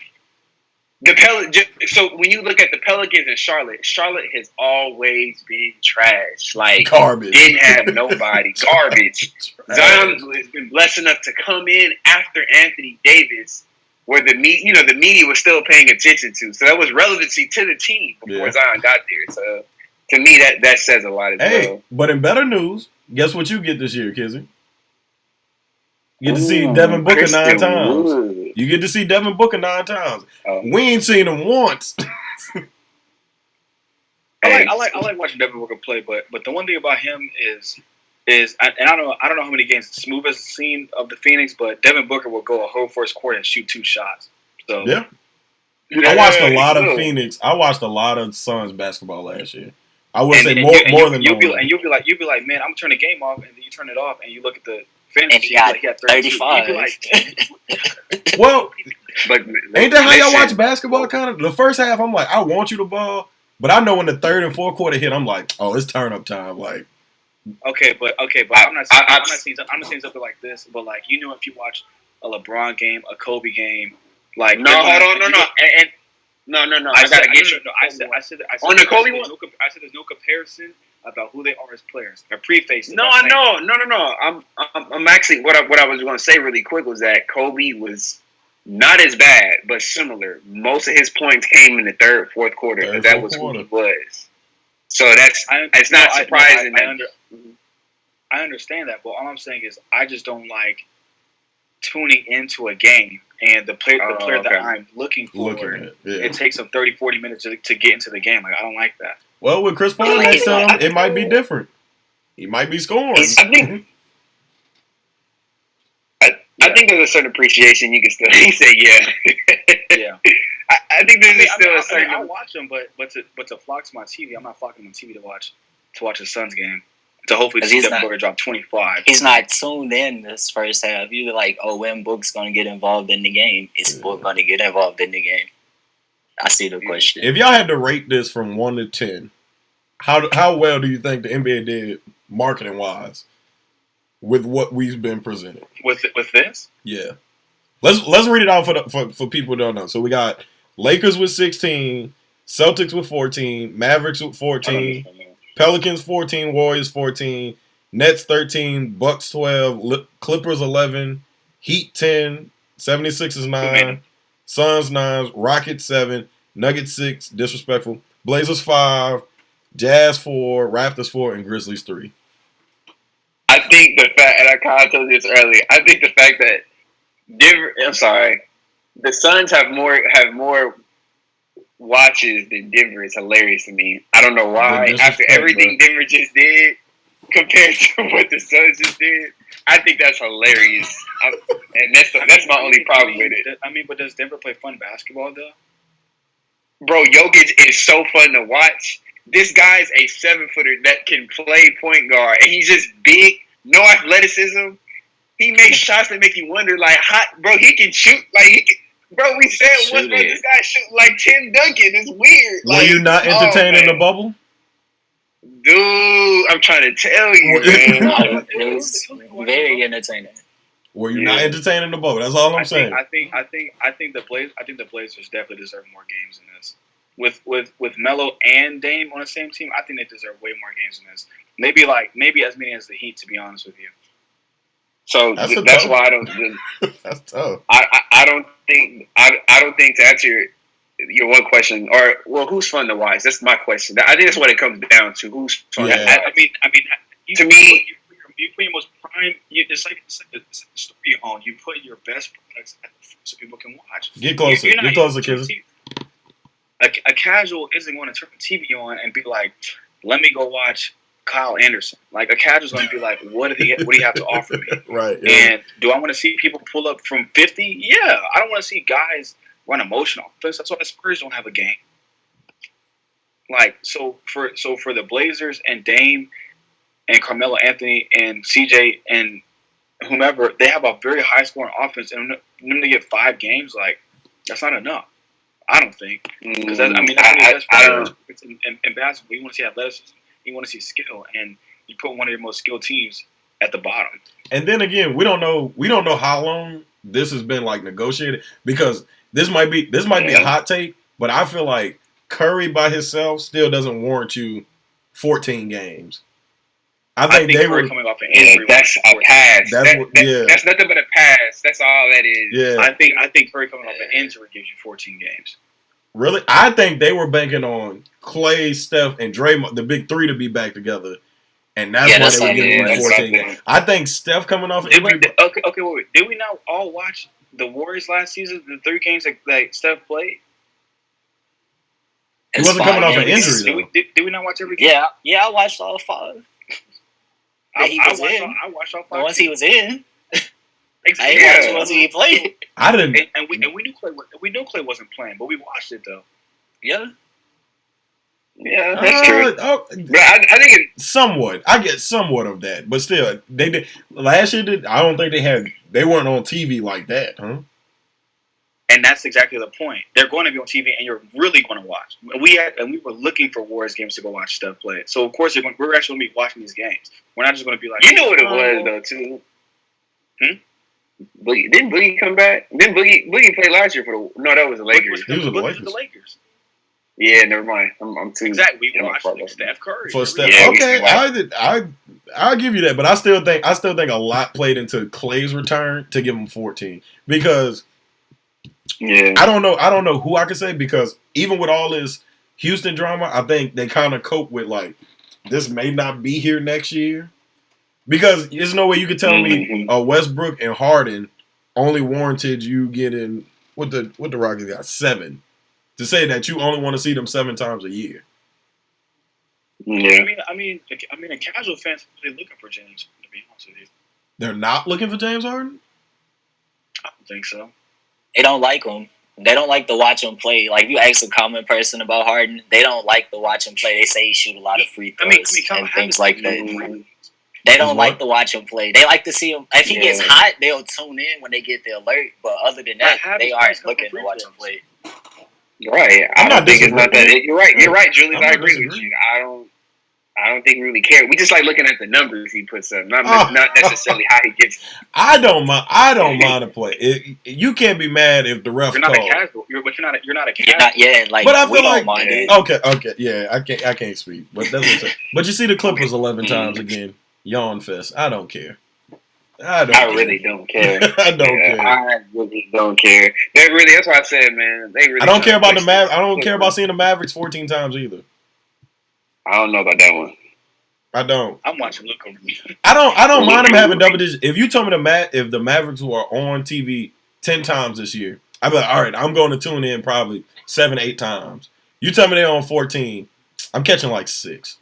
so when you look at the Pelicans and Charlotte has always been trash. Like garbage. Didn't have nobody. Garbage. Zion has been blessed enough to come in after Anthony Davis, where the media was still paying attention to. So that was relevancy to the team before Zion got there. So to me, that says a lot as well. But in better news, guess what you get this year, Kizzy? You get to see Devin Booker 9 times. Wood. You get to see Devin Booker 9 times. Oh. We ain't seen him once. I like watching Devin Booker play, but the one thing about him is I don't know how many games Smooth has seen of the Phoenix, but Devin Booker will go a whole first quarter and shoot 2 shots. So yeah. I watched a lot of Phoenix. I watched a lot of Suns basketball last year. I would say more than you'll be like, man, I'm gonna turn the game off, and then you turn it off, and you look at the fantasy, and he got 35. Well, ain't that how y'all watch basketball? Kind of the first half, I'm like, I want you to ball, but I know when the third and fourth quarter hit, I'm like, oh, it's turn up time. Like, okay, but I'm not saying something like this, but like if you watch a LeBron game, a Kobe game, like no. I gotta get you. I said on the Kobe one. I said there's no comparison about who they are as players. I prefaced. No. I'm actually what I was going to say really quick was that Kobe was not as bad, but similar. Most of his points came in the third, fourth quarter. That was who he was. So it's not surprising. I understand that, but all I'm saying is I just don't like tuning into a game and the player that I'm looking for. It takes them 30, 40 minutes to get into the game. Like I don't like that. Well, with Chris Paul next to him, it might be different. He might be scoring. I think there's a certain appreciation you can still say, yeah. I think there's still a certain. I watch them, but to flock to my TV, I'm not flocking on TV to watch the Suns game. To hopefully see Devin Booker drop 25. He's not tuned in this first half. You're like, when Book's going to get involved in the game? Is Book going to get involved in the game? I see the question. If y'all had to rate this from 1 to 10, how well do you think the NBA did marketing wise with what we've been presented? With this? Yeah. Let's read it out for people who don't know. So we got Lakers with 16, Celtics with 14, Mavericks with 14, Pelicans 14, Warriors 14, Nets 13, Bucks 12, Clippers 11, Heat 10, 76ers 9, Suns 9, Rockets 7, Nuggets 6, disrespectful, Blazers 5, Jazz 4, Raptors 4, and Grizzlies 3. I I think the fact, and I kind of told you this earlier. I think the fact that Denver. I'm sorry, the Suns have more watches than Denver is hilarious to me. I don't know why. After everything Denver just did compared to what the Suns just did, I think that's hilarious. And that's my only problem with it. I mean, but does Denver play fun basketball though? Bro, Jokic is so fun to watch. This guy's a 7-footer that can play point guard, and he's just big, no athleticism. He makes shots that make you wonder, like, bro, he can shoot. Like, bro, we said once, bro, this guy shoot like Tim Duncan. It's weird. Were you not entertaining the bubble? Dude, I'm trying to tell you, man. It was very entertaining. Were you not entertaining the bubble? That's all I'm saying. I think the Blazers definitely deserve more games than this. With Melo and Dame on the same team, I think they deserve way more games than this. Maybe as many as the Heat, to be honest with you. So that's why I don't. That's tough. I don't think to answer your one question, or who's fun to watch? That's my question. I think that's what it comes down to. Who's fun? Yeah. I mean, to me, you put your most prime. It's like the story you own. You put your best products at the front so people can watch. Get closer. Get closer, kids. A casual isn't going to turn the TV on and be like, "Let me go watch Kyle Anderson." Like, a casual's going to be like, what do you have to offer me? Right. Yeah. And do I want to see people pull up from 50? Yeah. I don't want to see guys run emotional. That's why the Spurs don't have a game. Like, so for the Blazers and Dame and Carmelo Anthony and CJ and whomever, they have a very high scoring offense, and them to get 5 games, like, that's not enough. I don't think. Because that's in basketball. You want to see athleticism. You want to see skill, and you put one of your most skilled teams at the bottom. And then again, we don't know how long this has been like negotiated, because this might be a hot take, but I feel like Curry by himself still doesn't warrant you 14 games. I think they were coming off an injury. That's a pass. That's nothing but a pass. That's all that is. Yeah. I think Curry coming off an injury gives you 14 games. Really? I think they were banking on Clay, Steph, and Draymond, the big three, to be back together. And that's why they were giving him 14 games. I think Steph coming off an injury. Wait. Did we not all watch the Warriors last season, the 3 games that Steph played? He wasn't coming off an injury, though. Did we not watch every game? Yeah, I watched all 5. I watched all 5. Once he was in. Exactly. I watched once he played. I didn't. And we knew Clay wasn't playing, but we watched it, though. Yeah. Yeah, that's true. But I think it's somewhat. I get somewhat of that, but still, they did last year. I don't think they weren't on TV like that, huh? And that's exactly the point. They're going to be on TV, and you're really going to watch. We were looking for Warriors games to go watch Steph play. So of course we're actually going to be watching these games. We're not just going to be like, you know what it was though too. Boogie, didn't Boogie come back? Didn't Boogie play last year for the? No, that was the Lakers. He was with the Lakers. Yeah, never mind. I'm too exactly. We watched Steph Curry for Steph. Yeah, okay, I'll give you that, but I still think a lot played into Clay's return to give him 14, because I don't know who I could say, because even with all this Houston drama, I think they kind of cope with, like, this may not be here next year. Because there's no way you could tell me Westbrook and Harden only warranted you getting what the Rockets got 7, to say that you only want to see them 7 times a year. Yeah. I mean, a casual fan's really looking for James, to be honest with you. They're not looking for James Harden? I don't think so. They don't like him. They don't like to watch him play. Like, you ask a common person about Harden, they don't like to watch him play. They say he shoot a lot of free throws and things like that. They don't like to watch him play. They like to see him. If he gets hot, they'll tune in when they get the alert. But other than that, they aren't looking to watch him play. Right. I don't think it's not that. You're right, Julius. I agree with you. I don't think we really care. We just like looking at the numbers he puts up, not necessarily how he gets. I don't mind a play. You can't be mad if the ref. You're not a casual. You're not a casual. But I feel like mind it. Okay, yeah. I can't speak, but that's what I'm saying. But you see the Clippers 11 times again. Yawn fest. I don't care. I really don't care. I don't care. I really don't care. That's why I said, man. They really. I don't care about I don't care about seeing the Mavericks 14 times either. I don't know about that one. I don't. I'm watching Luka. I don't mind him having double digits. If you told me if the Mavericks were on TV 10 times this year, I'd be like, all right, I'm going to tune in probably 7, 8 times. You tell me they're on 14, I'm catching like 6.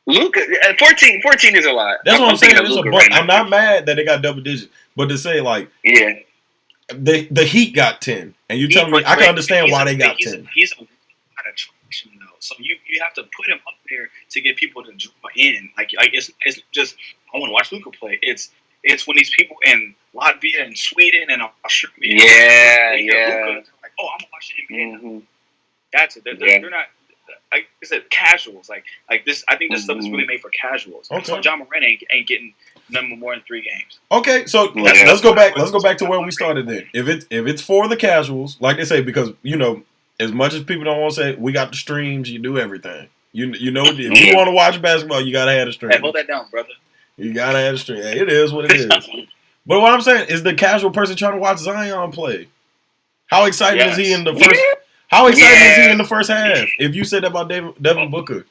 Luka, 14 is a lot. That's what I'm saying. It's a Luka bunch. I'm not mad that they got double digits, but to say like, yeah, the Heat got 10, and you tell me I can understand why they got 10. He's a lot of attraction though, so you have to put him up there to get people to draw in. Like it's just I want to watch Luka play. It's when these people in Latvia and Sweden and Australia, yeah, like, oh, I'm watching NBA. Mm-hmm. That's it. They're not. Like I said, casuals. Like this. I think this stuff is really made for casuals. Okay. So John Moran ain't getting number more than 3 games. Okay, so let's go back. Let's go back to where we started. Then, if it's for the casuals, like they say, because as much as people don't want to say, we got the streams. You do everything. You know, if you want to watch basketball, you gotta have a stream. Hey, hold that down, brother. You gotta have a stream. Hey, it is what it is. But what I'm saying is, the casual person trying to watch Zion play. How excited is he in the first? How excited is he in the first half? If you said that about Devin Booker,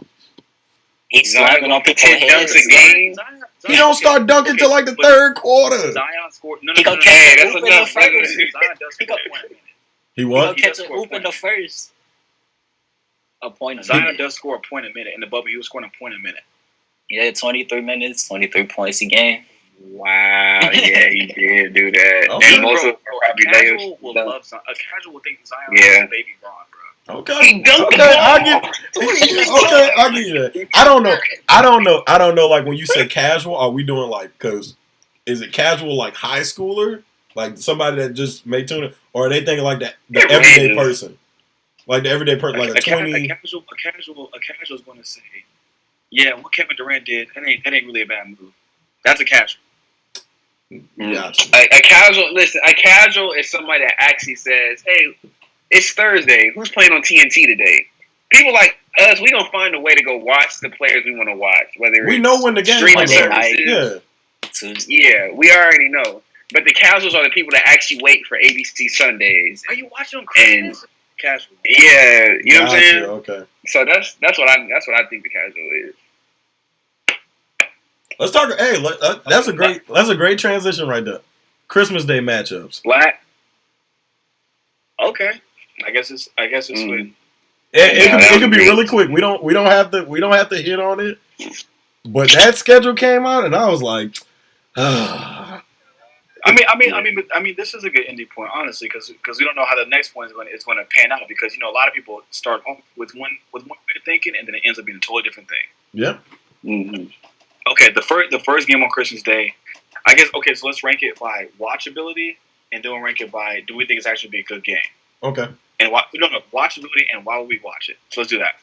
he's slapping on people's heads a game. He don't start dunking till like the third quarter. Zion scored. He gonna catch a hoop in the first. He what? He gonna catch a hoop in the first. A point. Zion does score a point a minute in the bubble. He was scoring a point a minute. Yeah, 23 minutes, 23 points a game. Wow, yeah, he did do that. Okay. And most of a casual will love Zion. A casual will think Zion is a baby Braun, bro. Okay, I'll give you that. I don't know. Like when you say casual, are we doing like, because is it casual like high schooler, like somebody that just may tune in, or are they thinking like the everyday person, like the everyday person, like a 20? A casual is going to say, yeah, what Kevin Durant did, that ain't really a bad move. That's a casual. Gotcha. A casual. Listen, a casual is somebody that actually says, "Hey, it's Thursday. Who's playing on TNT today?" People like us, we gonna find a way to go watch the players we want to watch. Whether we know when the game streaming services, yeah, we already know. But the casuals are the people that actually wait for ABC Sundays. Are you watching them Christmas? Casual. Yeah, you know what I'm saying. Okay. So that's what I think the casual is. Let's talk. Hey, that's a great transition right there. Christmas Day matchups. Black. Okay. I guess it's sweet. It could be really quick. We don't have to hit on it. But that schedule came out, and I was like, I mean, this is a good ending point, honestly, because we don't know how the next one is going to pan out. Because a lot of people start off with one way of thinking, and then it ends up being a totally different thing. Yeah. Mm-hmm. Okay, the first game on Christmas Day, I guess. Okay, so let's rank it by watchability, and then we'll rank it by do we think it's actually be a good game? Okay. And watchability and why would we watch it? So let's do that.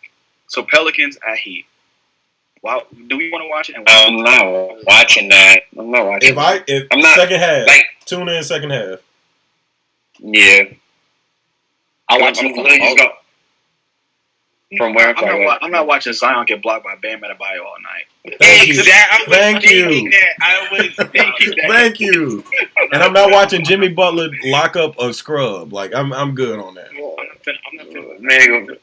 So Pelicans at Heat. Wow, do we want to watch it? I'm not watching that. I'm not watching. If I'm not second half, tune in second half. Yeah, I watch it from where I'm not watching Zion get blocked by Bam Adebayo all night. Thank you. Thank you. And I'm not watching Jimmy Butler lock up a scrub. Like I'm good on that. I'm not finna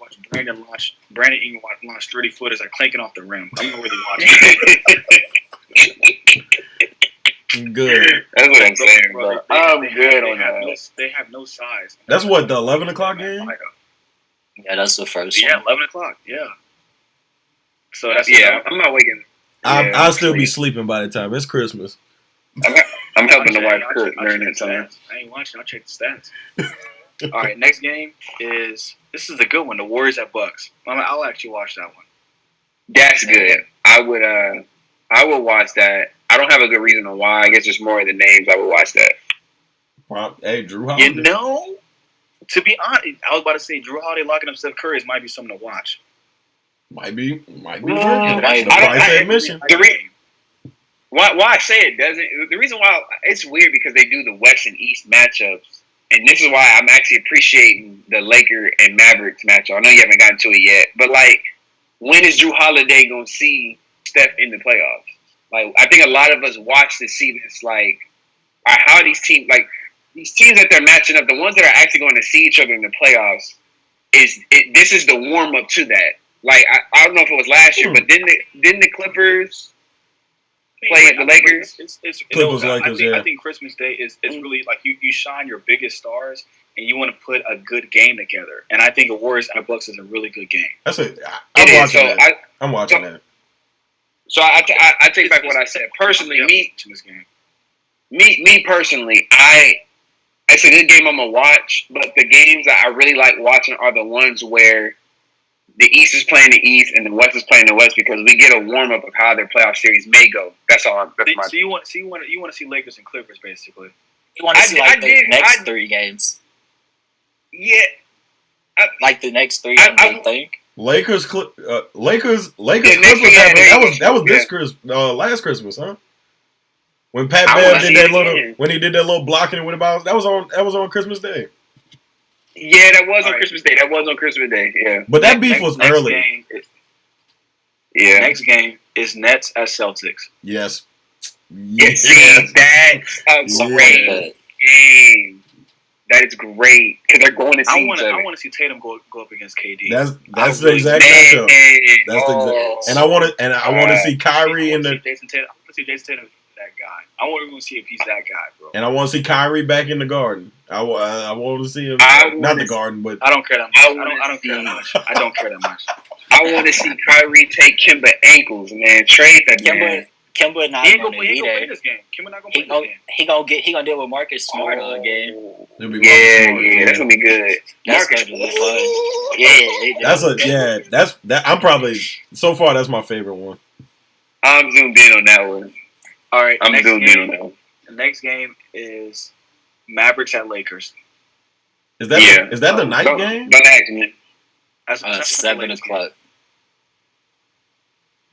watch Brandon Ingram launch 30-footers like clanking off the rim. I'm not really watching. Good. That's what I'm saying, bro. I'm good on that. They have no size. That's what, the 11 o'clock game? Yeah, that's the first one. Yeah, 11 o'clock. Yeah. So that's I'm not waking. I'll still be sleeping by the time it's Christmas. I'm helping the wife cook during that time. I ain't watching. I'll check the stats. All right, next game is a good one. The Warriors at Bucks. I'll actually watch that one. That's good. I would watch that. I don't have a good reason on why. I guess just more of the names. I would watch that. Well, hey, Drew Holiday. To be honest, I was about to say Drew Holiday locking up Steph Curry might be something to watch. Might be working. The price admission. Why I say it doesn't. The reason why it's weird because they do the West and East matchups, and this is why I'm actually appreciating the Laker and Mavericks matchup. I know you haven't gotten to it yet, but like, when is Drew Holiday gonna see Steph in the playoffs? Like, I think a lot of us watch to see this. Like, how these teams like. These teams that they're matching up, the ones that are actually going to see each other in the playoffs, this is the warm up to that. Like I don't know if it was last year, but didn't the Clippers play the Lakers? Clippers, Lakers. I think Christmas Day is really like you shine your biggest stars and you want to put a good game together. And I think the Warriors at Bucks is a really good game. That's it. I'm watching that. So I take back what I said. Personally, me personally, it's a good game I'm gonna watch. But the games that I really like watching are the ones where the East is playing the East and the West is playing the West, because we get a warm up of how their playoff series may go. That's all. So you want to see Lakers and Clippers basically. You want to see the next 3 games. Yeah. Like the next 3 games, I think. Lakers, Clippers happened. That was this Christmas, last Christmas, huh? When Pat Bev did that little blocking and went about, that was on Christmas Day. Yeah, that was on Christmas Day. Yeah. But that beef was early. Next game is Nets at Celtics. Yes. That's a great game. That is great because they're going to see each other. I want to see Tatum go up against KD. That's the exact matchup. That's the exact. And I want to see Kyrie in the. Jason Tatum. I want to see Jason Tatum that guy. I want to see if he's that guy, bro. And I want to see Kyrie back in the Garden. I want to see him not the Garden, but I don't care that much. I don't care that much. I want to see Kyrie take Kemba ankles, man. Trade that man. Kemba not going to be there. This game. Kemba not going to play this game. He gonna deal with Marcus Smart all game. Yeah, that's gonna be good. Marcus gonna be fun. That's I'm probably so far that's my favorite one. I'm zoomed in on that one. All right, I'm zoomed in on that one. The next game is Mavericks at Lakers. Is that the night game? Don't ask me. That's 7 o'clock.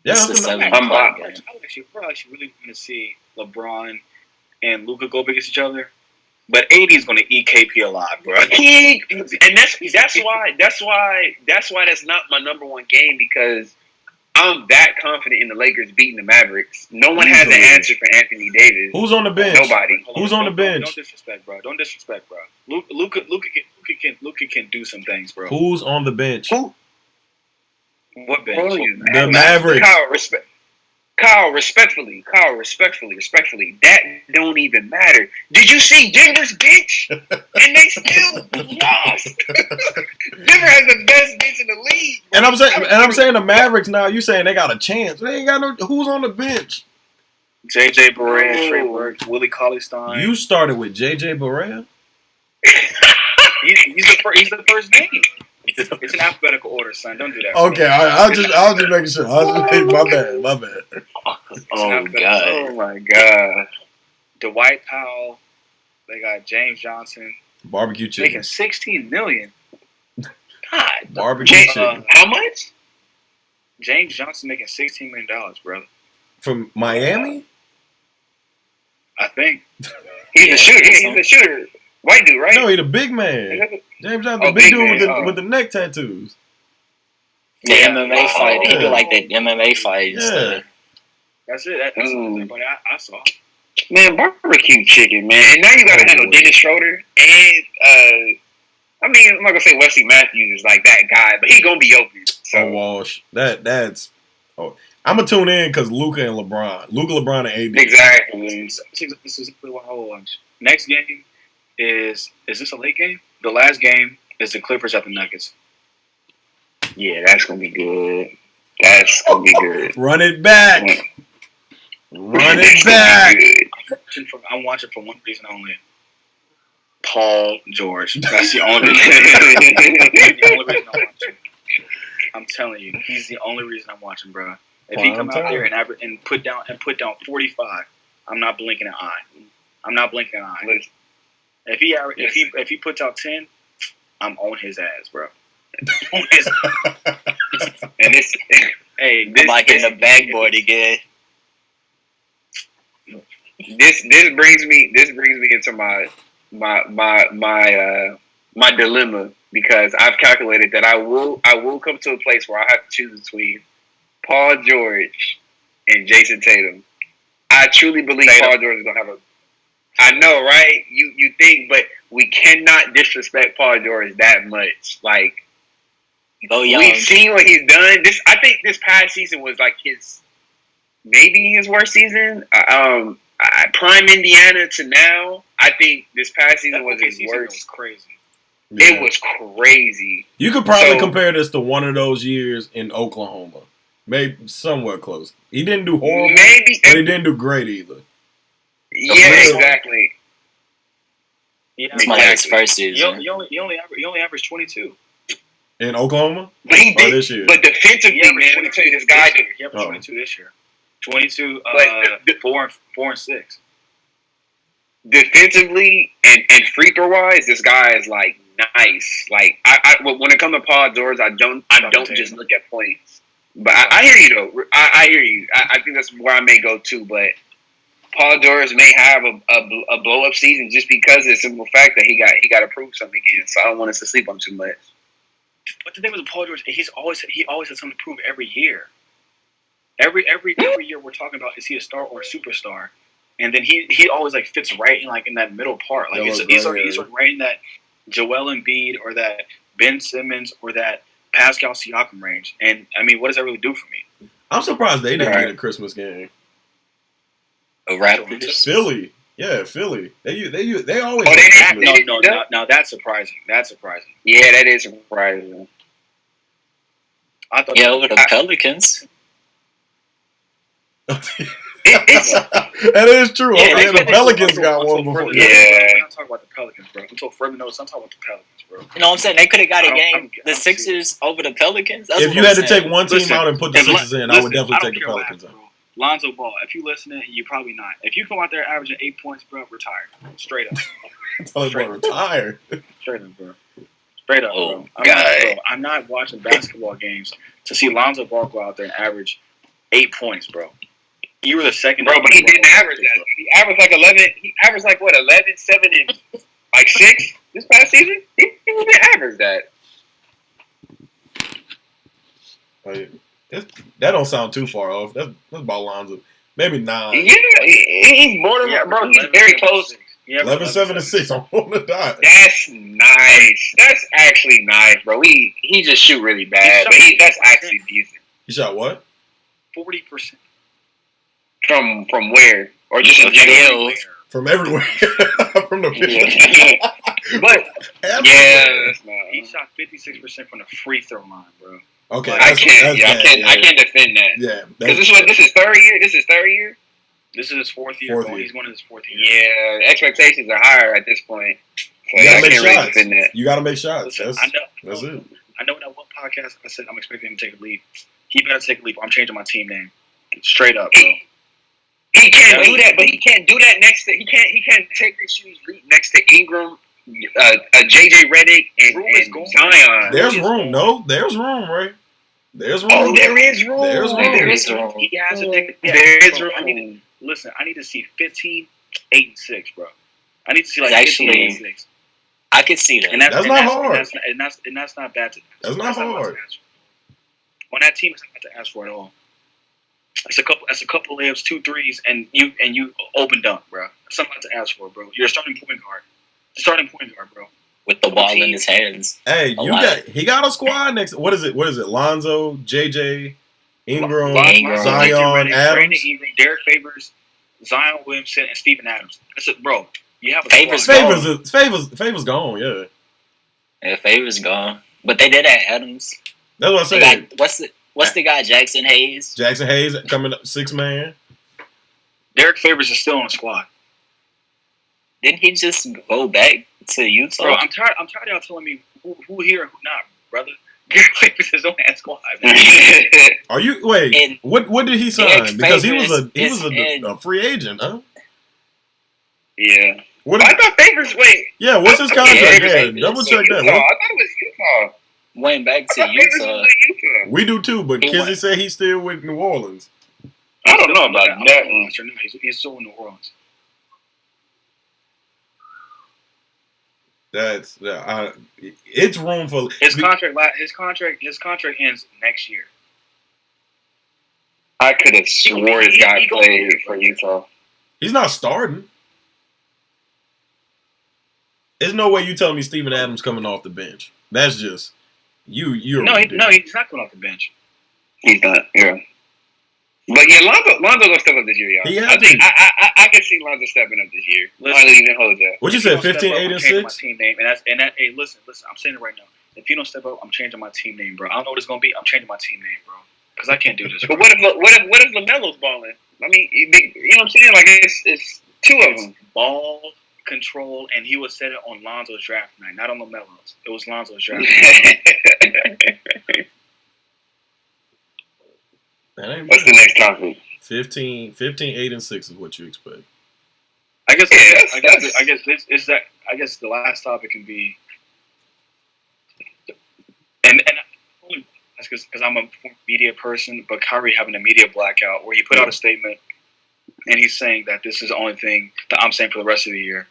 Yeah, I'm actually really going to see LeBron and Luka go against each other, but AD is going to eat KP alive, bro. And that's why that's not my number one game, because I'm that confident in the Lakers beating the Mavericks. No one has an answer for Anthony Davis. Who's on the bench? Nobody. Who's on the bench? Don't disrespect, bro. Luka can do some things, bro. Who's on the bench? Who? What bench? The Mavericks. Kyle, respectfully, that don't even matter. Did you see Denver's bench? And they still lost. Denver has the best bench in the league. Bro. I'm saying the Mavericks now. You saying they got a chance? They ain't got no. Who's on the bench? JJ Barea, Trey Burke, Willie Cauley-Stein. You started with JJ Barea. He's the first name. It's an alphabetical order, son. Don't do that. Okay, I was just making sure. My bad. Oh God! Oh my God! Dwight Powell. They got James Johnson. Barbecue chicken. Making $16 million. God, barbecue chicken. How much? James Johnson making $16 million, brother. From Miami? I think. He's a shooter. He's a shooter. White dude, right? No, he's a big man. James Johnson, the big dude with the neck tattoos. The MMA fight. He do like that MMA fight. Yeah. That's it. That's everybody I saw. Man, barbecue chicken, man. And now you got to handle Dennis Schroeder. And, I'm not going to say Wesley Matthews is like that guy, but he's going to be open. So. Walsh. That's... Oh, I'm going to tune in because Luka, LeBron, and AD. Exactly. This is what I watch. Next game is this a late game? The last game is the Clippers at the Nuggets. Yeah, that's going to be good. That's going to be good. Run it back. Run it back. I'm watching for one reason only. Paul George. That's the only reason I'm watching. I'm telling you, he's the only reason I'm watching, bro. If he come out there and put down 45, I'm not blinking an eye. If he puts out 10, I'm on his ass, bro. And this I'm like in the backboard again. This brings me into my dilemma, because I've calculated that I will come to a place where I have to choose between Paul George and Jason Tatum. I truly believe Paul George is gonna have I know, right? You think, but we cannot disrespect Paul George that much. Like, Go young. We've seen what he's done. I think this past season was like maybe his worst season. Prime Indiana to now, I think this past season was his worst. Was crazy. Yeah. It was crazy. You could probably compare this to one of those years in Oklahoma. Maybe somewhere close. He didn't do horrible, but he didn't do great either. Yeah, exactly. It's my his first season. He only averaged 22 in Oklahoma. But he did this year. But defensively, man, let me tell you, this guy did. He averaged 22 this year. 22, 4 and 6. Defensively and free throw wise, this guy is like nice. Like when it comes to Paul George, I don't just look at points. But I hear you though. I hear you. I think that's where I may go too. But Paul George may have a blow up season just because of the simple fact that he got to prove something again. So I don't want us to sleep on too much. But the thing with Paul George, he always has something to prove every year. Every year we're talking about, is he a star or a superstar? And then he always like fits right in that middle part. Like he's right in that Joel Embiid or that Ben Simmons or that Pascal Siakam range. And I mean, what does that really do for me? I'm surprised they didn't get a Christmas game. A Raptors? Philly. Yeah, Philly. They always. No, that's surprising. That's surprising. Yeah, that is surprising. I thought over the Pelicans. That is true. Yeah, the Pelicans got one before. Yeah. I'm not talking about the Pelicans, bro. Until further notice, I'm talking about the Pelicans, bro. You know what I'm saying? They could have got a game. The Sixers over the Pelicans. That's if you had to take one team out and put the Sixers in, I would definitely take the Pelicans out. Lonzo Ball, if you listening, you probably not. If you come out there averaging 8 points, bro, retired. Straight up. Retired. Straight up, bro. Straight up, bro. I'm not watching basketball games to see Lonzo Ball go out there and average 8 points, bro. You were the second. Bro, but he didn't average that. He averaged like 11. He averaged like, what, 11, 7, and like 6 this past season? He didn't average that. That don't sound too far off. That's about Lonzo. Maybe 9. Yeah, he's borderline, bro. He's very close. 11, 7, and 6. I'm on the dot. That's nice. That's actually nice, bro. He just shoot really bad, but that's actually decent. He shot what? 40%. From where? Or just in general? From everywhere. From the field. But that's not. He shot 56% from the free throw line, bro. Okay, I can't defend that. Yeah, because this is third year. This is third year. This is his fourth year. He's going to his 4th year. Yeah, expectations are higher at this point. So you gotta make shots. Really defend that. You gotta make shots. Listen, that's it. I know that one podcast I said I'm expecting him to take a leap. He better take a leap. I'm changing my team name. Straight up, bro. He can't do that, but he can't do that next to he can't take this huge leap next to Ingram, JJ Redick, and Zion. There's room. No, there's room, right? There's room. Oh, there is room. There's room. There is room. He has to take. There is room. Listen, I need to see 15, 8, and 6, bro. I need to see like 15, 8, and 6. I could see that. That's not hard. And that's not bad. That's not hard. When that team is not to ask for it all. That's a couple layups, 2 threes, and you open dunk, bro. That's something to ask for, bro. You're a starting point guard, bro. With the ball in his hands. Hey, he got a squad next. What is it? Lonzo, JJ, Ingram, Zion, Adams, Ingram, Derek Favors, Zion Williamson, and Steven Adams. That's it, bro. You have a Favors gone. Yeah. Yeah, Favors gone. But they did have Adams. That's what I'm saying. What's the guy? Jackson Hayes. Jackson Hayes coming up 6-man. Derek Favors is still on the squad. Didn't he just go back to Utah? Bro, I'm tired of y'all telling me who here and who not, brother. Derek Favors is on that squad. Are you what did he sign? Because he was a free agent, huh? Yeah. I thought Favors Yeah, what's his contract? Yeah, double check that. I thought it was Utah. Went back to Utah. We do too, but Kizzy said he's still with New Orleans. I don't know about that. He's still in New Orleans. It's room for his contract ends next year. I could have swore this guy played for Utah. He's not starting. There's no way you telling me Steven Adams coming off the bench. That's just You're no, he's not coming off the bench. He's not. Yeah. But yeah, Lonzo gonna step up this year, y'all. I think I can see Lonzo stepping up this year. Listen, even hold that. What you said? 15, 8, and 6. My team name, hey, listen. I'm saying it right now. If you don't step up, I'm changing my team name, bro. I don't know what it's gonna be. I'm changing my team name, bro, because I can't do this. But what if LaMelo's balling? I mean, you know what I'm saying? Like it's two of them. Ball control, and he was set it on Lonzo's draft night, not on LaMelo's. It was Lonzo's draft night. What's the next topic? 15, 8, and 6 is what you expect. I guess the last topic can be, and that's because I'm a media person, but Kyrie having a media blackout where he put out a statement and he's saying that this is the only thing that I'm saying for the rest of the year.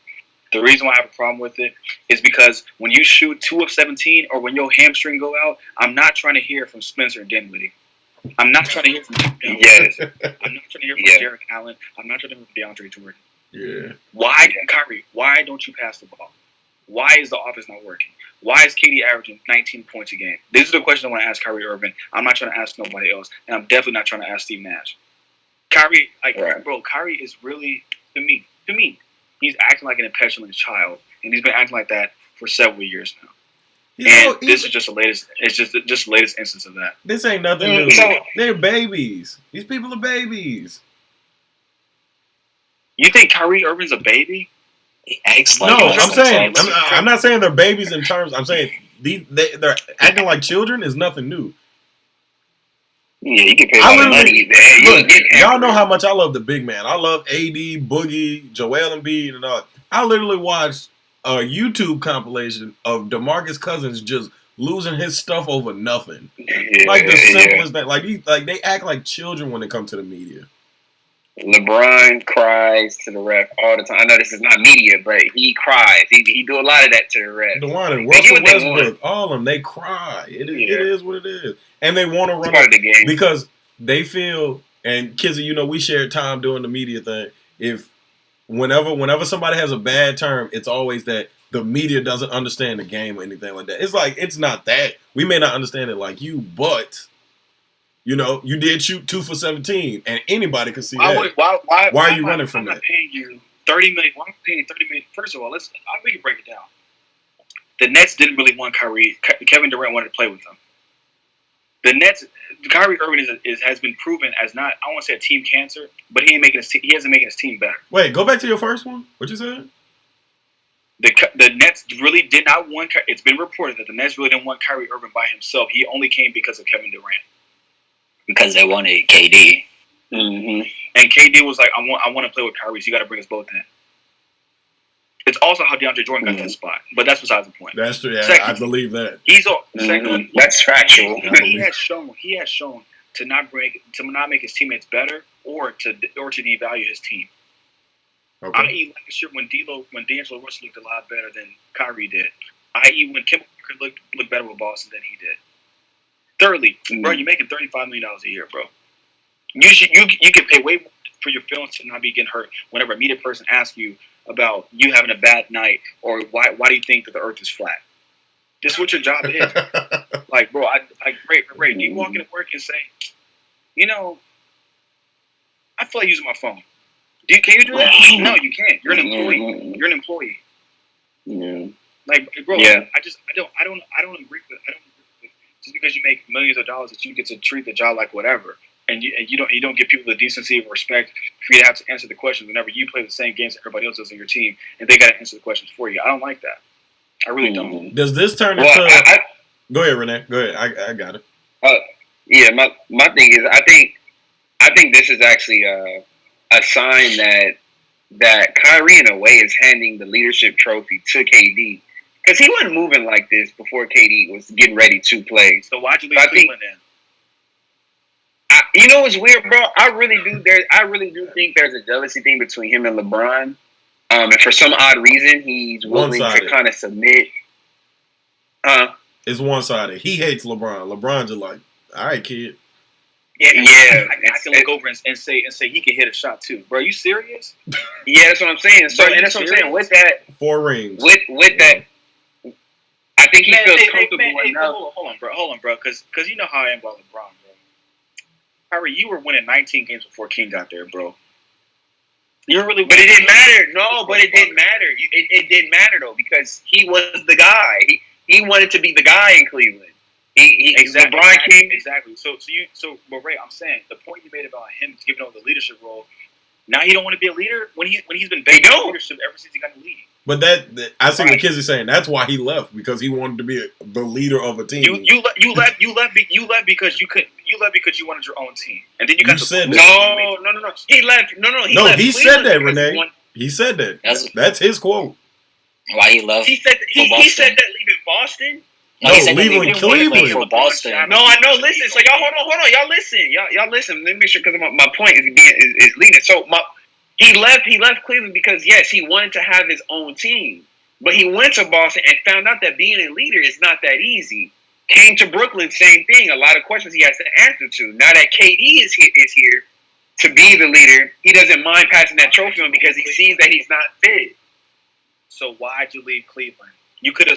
The reason why I have a problem with it is because when you shoot 2 of 17 or when your hamstring go out, I'm not trying to hear from Spencer and Dinwiddie. I'm not trying to hear from Yes. I'm not trying to hear from Jarrett Allen. I'm not trying to hear from DeAndre Jordan. Yeah. Why, Kyrie, why don't you pass the ball? Why is the offense not working? Why is KD averaging 19 points a game? These are the questions I want to ask Kyrie Irving. I'm not trying to ask nobody else. And I'm definitely not trying to ask Steve Nash. Kyrie, bro, Kyrie is really, to me, he's acting like an petulant child. And he's been acting like that for several years now. This is just the latest. It's just the latest instance of that. This ain't nothing new. They're babies. These people are babies. You think Kyrie Irving's a baby? He acts like I'm not saying they're babies in terms. I'm saying they're acting like children is nothing new. Yeah, you can pay all the money. Look, y'all know how much I love the big man. I love AD, Boogie, Joel Embiid, and all. I literally watched a YouTube compilation of DeMarcus Cousins just losing his stuff over nothing. Like the simplest thing. Like they act like children when it comes to the media. LeBron cries to the ref all the time. I know this is not media, but he cries. He do a lot of that to the ref. DeWan, Russell Westbrook, all of them, they cry. It is what it is. And they want to run part of the game because they feel, and Kizzy, we shared time doing the media thing. If whenever somebody has a bad term, it's always that the media doesn't understand the game or anything like that. It's like, it's not that. We may not understand it like you, but you did shoot 2 for 17, and anybody can see that. Why are you running from that? I'm paying you $30 million. Why am I paying you $30 million? First of all, we can break it down. The Nets didn't really want Kyrie. Kevin Durant wanted to play with them. The Nets, Kyrie Irving has been proven as not, I don't want to say a team cancer, but he hasn't making his team better. Wait, go back to your first one. What you said? The Nets really did not want. It's been reported that the Nets really didn't want Kyrie Irving by himself. He only came because of Kevin Durant. Because they wanted KD. Mm-hmm. And KD was like, I want to play with Kyrie, so you got to bring us both in. It's also how DeAndre Jordan got that spot, but that's besides the point. That's true. Yeah, secondly, I believe that. Secondly, that's factual. He has shown to not make his teammates better or to devalue his team. Okay. I.e., last year when D'Angelo Russell looked a lot better than Kyrie did. I.e., when Kemba Walker looked better with Boston than he did. Thirdly, bro, you're making $35 million a year, bro. You can pay way more for your feelings to not be getting hurt whenever a media person asks you about you having a bad night or why do you think that the earth is flat? This is what your job is. Like, bro, Ray, do you walk into work and say, I feel like using my phone. Can you do that? No, you can't. You're an employee. Yeah. Like, bro, yeah. I don't agree with just because you make millions of dollars that you get to treat the job like whatever. And you don't give people the decency and respect for you to have to answer the questions whenever you play the same games that everybody else does on your team, and they got to answer the questions for you. I don't like that. I really don't. Does this turn into? Go ahead, Renee. Go ahead. I got it. Yeah. My thing is, I think this is actually a sign that Kyrie in a way is handing the leadership trophy to KD because he wasn't moving like this before KD was getting ready to play. So why'd you leave Cleveland then? You know what's weird, bro? I really do think there's a jealousy thing between him and LeBron. And for some odd reason, he's willing to kind of submit. It's one-sided. He hates LeBron. LeBron's just like, all right, kid. Yeah. I can look over and say he can hit a shot too, bro. Are you serious? Yeah, that's what I'm saying. So, and that's what I'm saying. With that, 4 rings. With that, I think he feels comfortable enough. Hold on, bro. Because you know how I am about LeBron, bro. Kyrie, you were winning 19 games before King got there, bro. You're really, but it didn't matter. No, but it didn't matter. It didn't matter though because he was the guy. He wanted to be the guy in Cleveland. Exactly. LeBron came exactly. But Ray, I'm saying the point you made about him giving over the leadership role. Now he don't want to be a leader when he's been begging for leadership ever since he got in the league. But I see what Kizzy's saying. That's why he left because he wanted to be the leader of a team. You left because you left because you wanted your own team, and then you said that. No. He left. No. He said that, Renee. He said that. That's his quote. Why he left? He said that leaving Boston. No, leaving Cleveland for Boston. No, I know. Listen, so y'all hold on. Y'all listen. Y'all listen. Let me make sure because my point is leading. So he left Cleveland because yes, he wanted to have his own team, but he went to Boston and found out that being a leader is not that easy. Came to Brooklyn, same thing. A lot of questions he has to answer to. Now that KD is here to be the leader, he doesn't mind passing that trophy on because he sees that he's not fit. So why'd you leave Cleveland? You could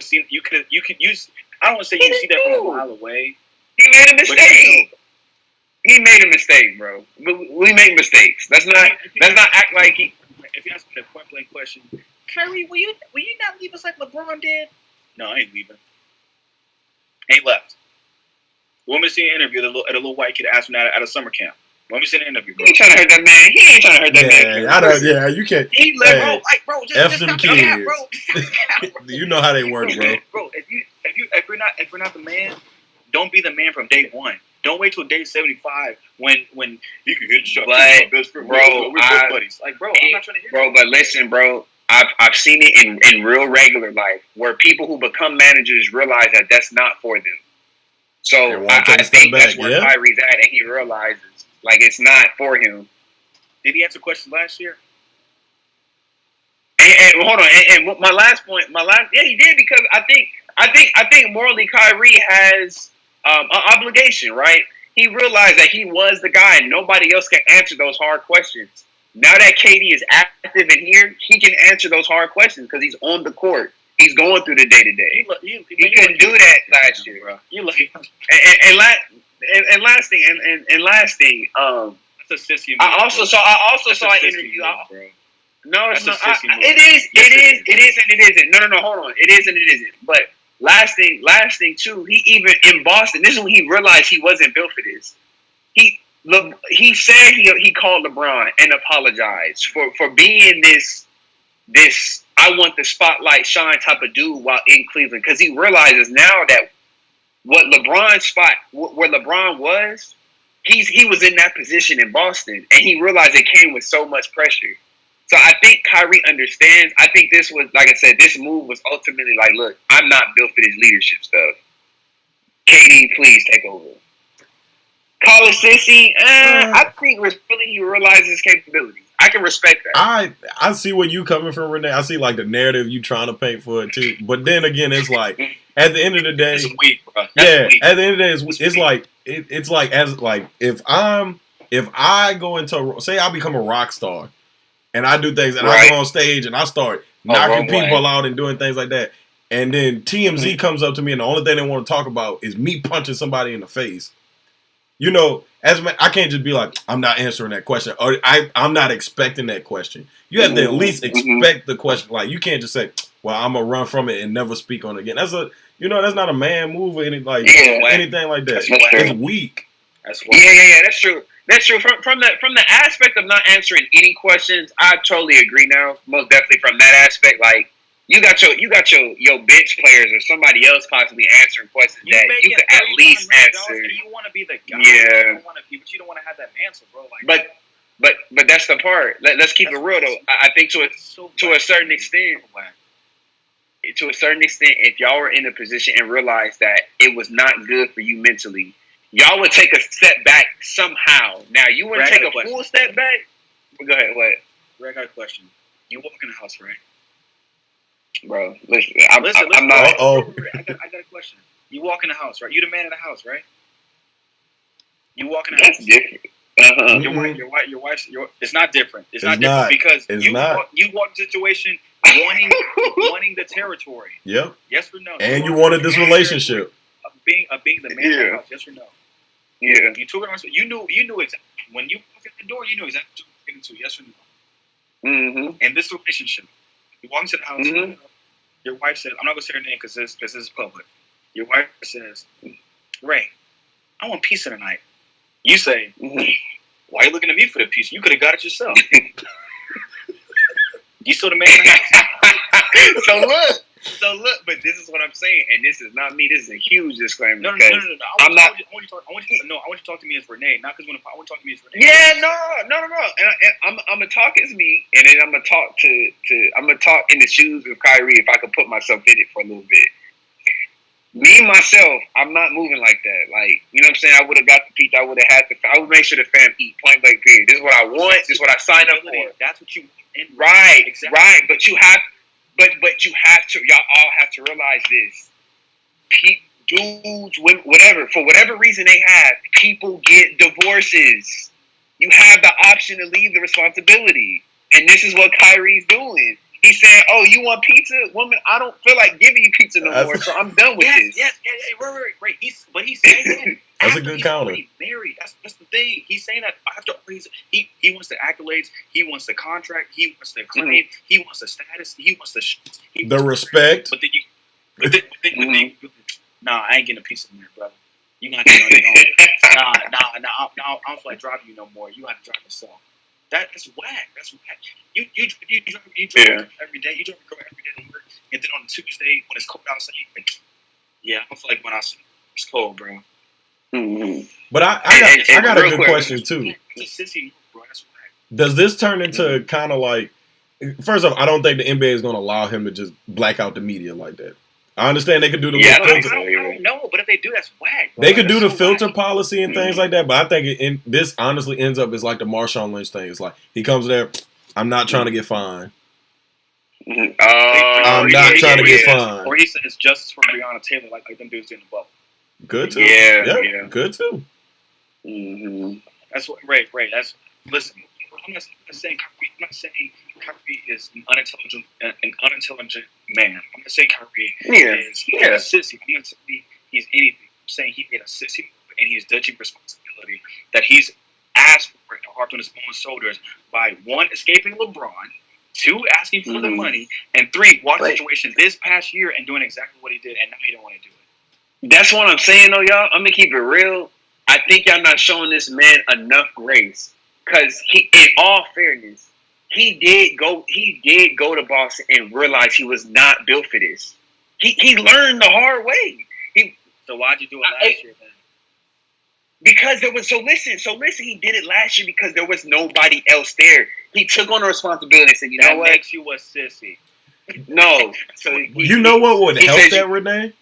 use. I don't want to say you see that from a mile away. He made a mistake. He made a mistake, bro. We make mistakes. Let's not act like he. If you ask me a point blank question, Kyrie, will you not leave us like LeBron did? No, I ain't leaving. Ain't left. Want me to see an interview that a little white kid asked me at a summer camp. Want me to see an interview, bro? He ain't trying to hurt that man. He ain't trying to hurt that man. Yeah, I know. Yeah, you can't. He left, bro. F them kids. Bro. You know how they work, bro. Bro, if you're not the man, don't be the man from day one. Don't wait till day 75 when you can hit shot. But we're both buddies. Like, bro, I'm not trying to hear bro. But listen, bro. I've seen it in real regular life where people who become managers realize that that's not for them. So I think that's where Kyrie's at, and he realizes like it's not for him. Did he answer questions last year? And hold on, and my last point, he did because I think morally Kyrie has an obligation, right? He realized that he was the guy, and nobody else can answer those hard questions. Now that KD is active in here, he can answer those hard questions because he's on the court. He's going through the day to day. He couldn't do that last year, bro. You lucky. And last thing, that's a sissy move, I also saw an interview. No, it's not. It is, and it isn't. No, hold on. It is and it isn't. But last thing too. He even in Boston. This is when he realized he wasn't built for this. He said he called LeBron and apologized for being this I want the spotlight shine type of dude while in Cleveland because he realizes now that where LeBron was, he was in that position in Boston and he realized it came with so much pressure. So I think Kyrie understands. I think this was, like I said, this move was ultimately like, look, I'm not built for this leadership stuff. KD, please take over. Call it sissy. I think really he realizes his capabilities. I can respect that. I see where you coming from, Renee. I see like the narrative you trying to paint for it too. But then again, it's like at the end of the day, it's weak, bro. At the end of the day, it's like if I go into say I become a rock star and I do things and I go on stage and I start knocking people out and doing things like that, and then TMZ comes up to me and the only thing they want to talk about is me punching somebody in the face. You know, I can't just be like, I'm not answering that question, or I'm not expecting that question. You have to at least expect the question. Like, you can't just say, well, I'm gonna run from it and never speak on it again. That's not a man move or anything like that. It's weak. Yeah. That's true. That's true. From the aspect of not answering any questions, I totally agree now. Most definitely from that aspect, like. You got your bench players or somebody else possibly answering questions that you could at least answer. You want to be the guy. Yeah. But you don't want to have that mantle, bro. Like, but that's the part. Let's keep it real though. I think to a certain extent, if y'all were in a position and realized that it was not good for you mentally, y'all would take a step back somehow. Now you wouldn't take a full step back. Go ahead. What? Ray, I got a question. You walk in the house, right? Bro, listen. I'm not. I got a question. You walk in the house, right? You the man of the house, right? You walk in the house. That's different. Your wife. It's not different. It's not different because you walk in the situation. wanting the territory. Yep. Yes or no? And you wanted this relationship. Being the man of the house. Yes or no? Yeah. You took it on. You knew exactly when you walked in the door. You knew exactly what you were getting into. Yes or no? Mm-hmm. In this relationship, you walk into the house. Mm-hmm. Your wife says, "I'm not gonna say her name because this is public." Your wife says, "Ray, I want pizza tonight." You say, "Why are you looking at me for the pizza? You could have got it yourself." You still the man of the house. So look, but this is what I'm saying, and this is not me. This is a huge disclaimer. No. I want you to talk to me as Renee, not because I want to talk to me as Renee. Yeah, no. And I'm gonna talk as me, and then I'm gonna talk in the shoes of Kyrie if I could put myself in it for a little bit. Me myself, I'm not moving like that. Like, you know what I'm saying? I would have got the pizza. I would make sure the fam eat. Point blank period. This is what I want. This is what I signed up for. That's what you want. Right. Exactly. Right. But you have. But you have to. Y'all all have to realize this. Dudes, whatever, for whatever reason they have, people get divorces. You have the option to leave the responsibility, and this is what Kyrie's doing. He's saying, "Oh, you want pizza, woman? I don't feel like giving you pizza no more, so I'm done with this." Yes, right. He's saying that. That's a good counter. He's married. That's the thing. He's saying that after he wants the accolades, he wants the contract, he wants the claim, he wants the status, he wants the respect. But then nah, I ain't getting a pizza in there, brother. You gonna have to get on your own. Nah. I don't feel like driving you no more. You have to drive yourself. That's whack. That's whack. You drive every day. You drive a girl every day to work, and then on a Tuesday when it's cold outside, you think, yeah, I feel like when it's cold, bro. Mm-hmm. But I got a good question too. It's a sissy, bro. That's whack. Does this turn into kind of like? First off, I don't think the NBA is going to allow him to just black out the media like that. I understand they could do the filter. I don't know, but if they do, that's whack. Bro. They could do the filter policy and things like that, but I think this honestly ends up as like the Marshawn Lynch thing. It's like he comes there, I'm not trying to get fined. I'm not trying to get fined. Or he says justice for Breonna Taylor, like them dudes in the bubble. Good too. Yeah. Good too. Mm-hmm. That's what Ray. Listen. I'm not saying Kyrie is an unintelligent man. I'm not saying Kyrie is a sissy. I'm not saying he's anything. I'm saying he made a sissy move and he's ditching responsibility that he's asked for and harped on his own shoulders by 1, escaping LeBron, 2, asking for the money, and 3, watching the situation this past year and doing exactly what he did, and now he don't want to do it. That's what I'm saying, though, y'all. I'm gonna keep it real. I think y'all not showing this man enough grace. Because in all fairness, he did go to Boston and realize he was not built for this. He learned the hard way. So why'd you do it last year then? Because there was so listen. He did it last year because there was nobody else there. He took on the responsibility and said, "You know what? That makes you a sissy." No. So you know what would help that, Renee?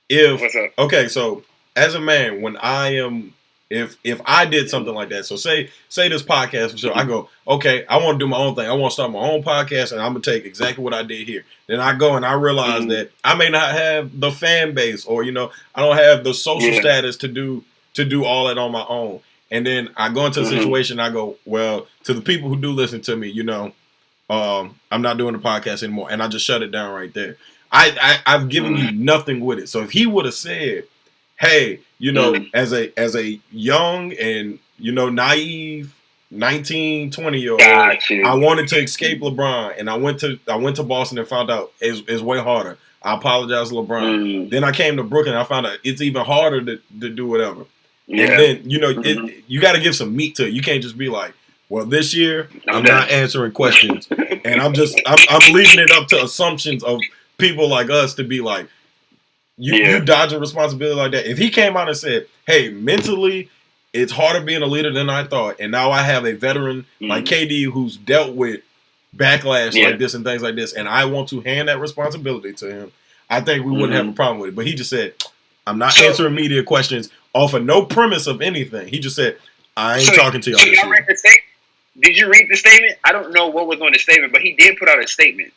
What's up? Okay, so as a man, when I am. If I did something like that, so say this podcast for sure, I go, okay, I want to do my own thing. I want to start my own podcast, and I'm gonna take exactly what I did here. Then I go and I realize that I may not have the fan base, or I don't have the social status to do all that on my own. And then I go into a situation, I go, well, to the people who do listen to me, I'm not doing the podcast anymore, and I just shut it down right there. I've given you nothing with it. So if he would have said, hey, as a young and, naive 19, 20-year-old, I wanted to escape LeBron, and I went to Boston and found out it's way harder. I apologize to LeBron. Then I came to Brooklyn and I found out it's even harder to do whatever. Yeah. And then, you got to give some meat to it. You can't just be like, well, this year I'm not answering questions, and I'm leaving it up to assumptions of people like us to be like, you dodge a responsibility like that. If he came out and said, hey, mentally, it's harder being a leader than I thought, and now I have a veteran like KD who's dealt with backlash like this and things like this, and I want to hand that responsibility to him, I think we wouldn't have a problem with it. But he just said, I'm not answering media questions off of no premise of anything. He just said, I ain't talking to y'all. Did you read the statement? I don't know what was on the statement, but he did put out a statement.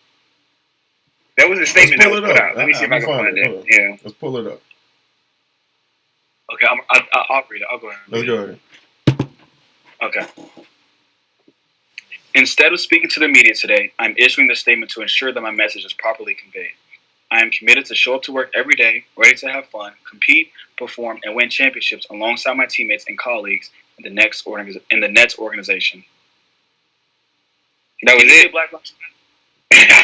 That was a statement that was put out. Let me see if I can find it. Yeah. Let's pull it up. Okay, I'll read it. I'll go ahead. Let's go ahead. Okay. Instead of speaking to the media today, I'm issuing this statement to ensure that my message is properly conveyed. I am committed to show up to work every day, ready to have fun, compete, perform, and win championships alongside my teammates and colleagues in the Nets organization. That was it. Black Lives Matter?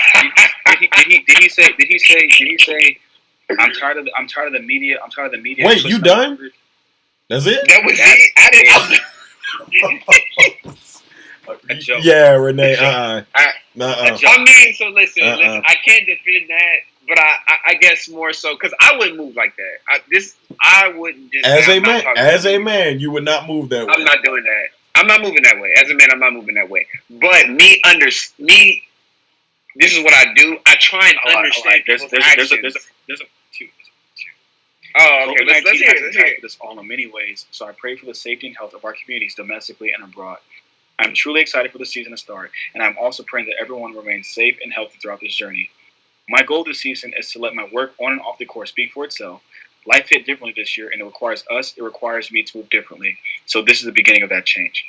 Did he say? I'm tired of the media. I'm tired of the media. Wait, you done? That's it? That was it. Yeah, Renee. I mean, so listen. I can't defend that, but I guess more so because I wouldn't move like that. I wouldn't just. As a man, you would not move that way. I'm not doing that. I'm not moving that way. As a man, I'm not moving that way. But this is what I do. I try and understand people's actions. There's a two. Oh, okay. Let's hear it. This all in many ways. So I pray for the safety and health of our communities domestically and abroad. I'm truly excited for the season to start, and I'm also praying that everyone remains safe and healthy throughout this journey. My goal this season is to let my work on and off the court speak for itself. Life hit differently this year, and it requires me to move differently. So this is the beginning of that change.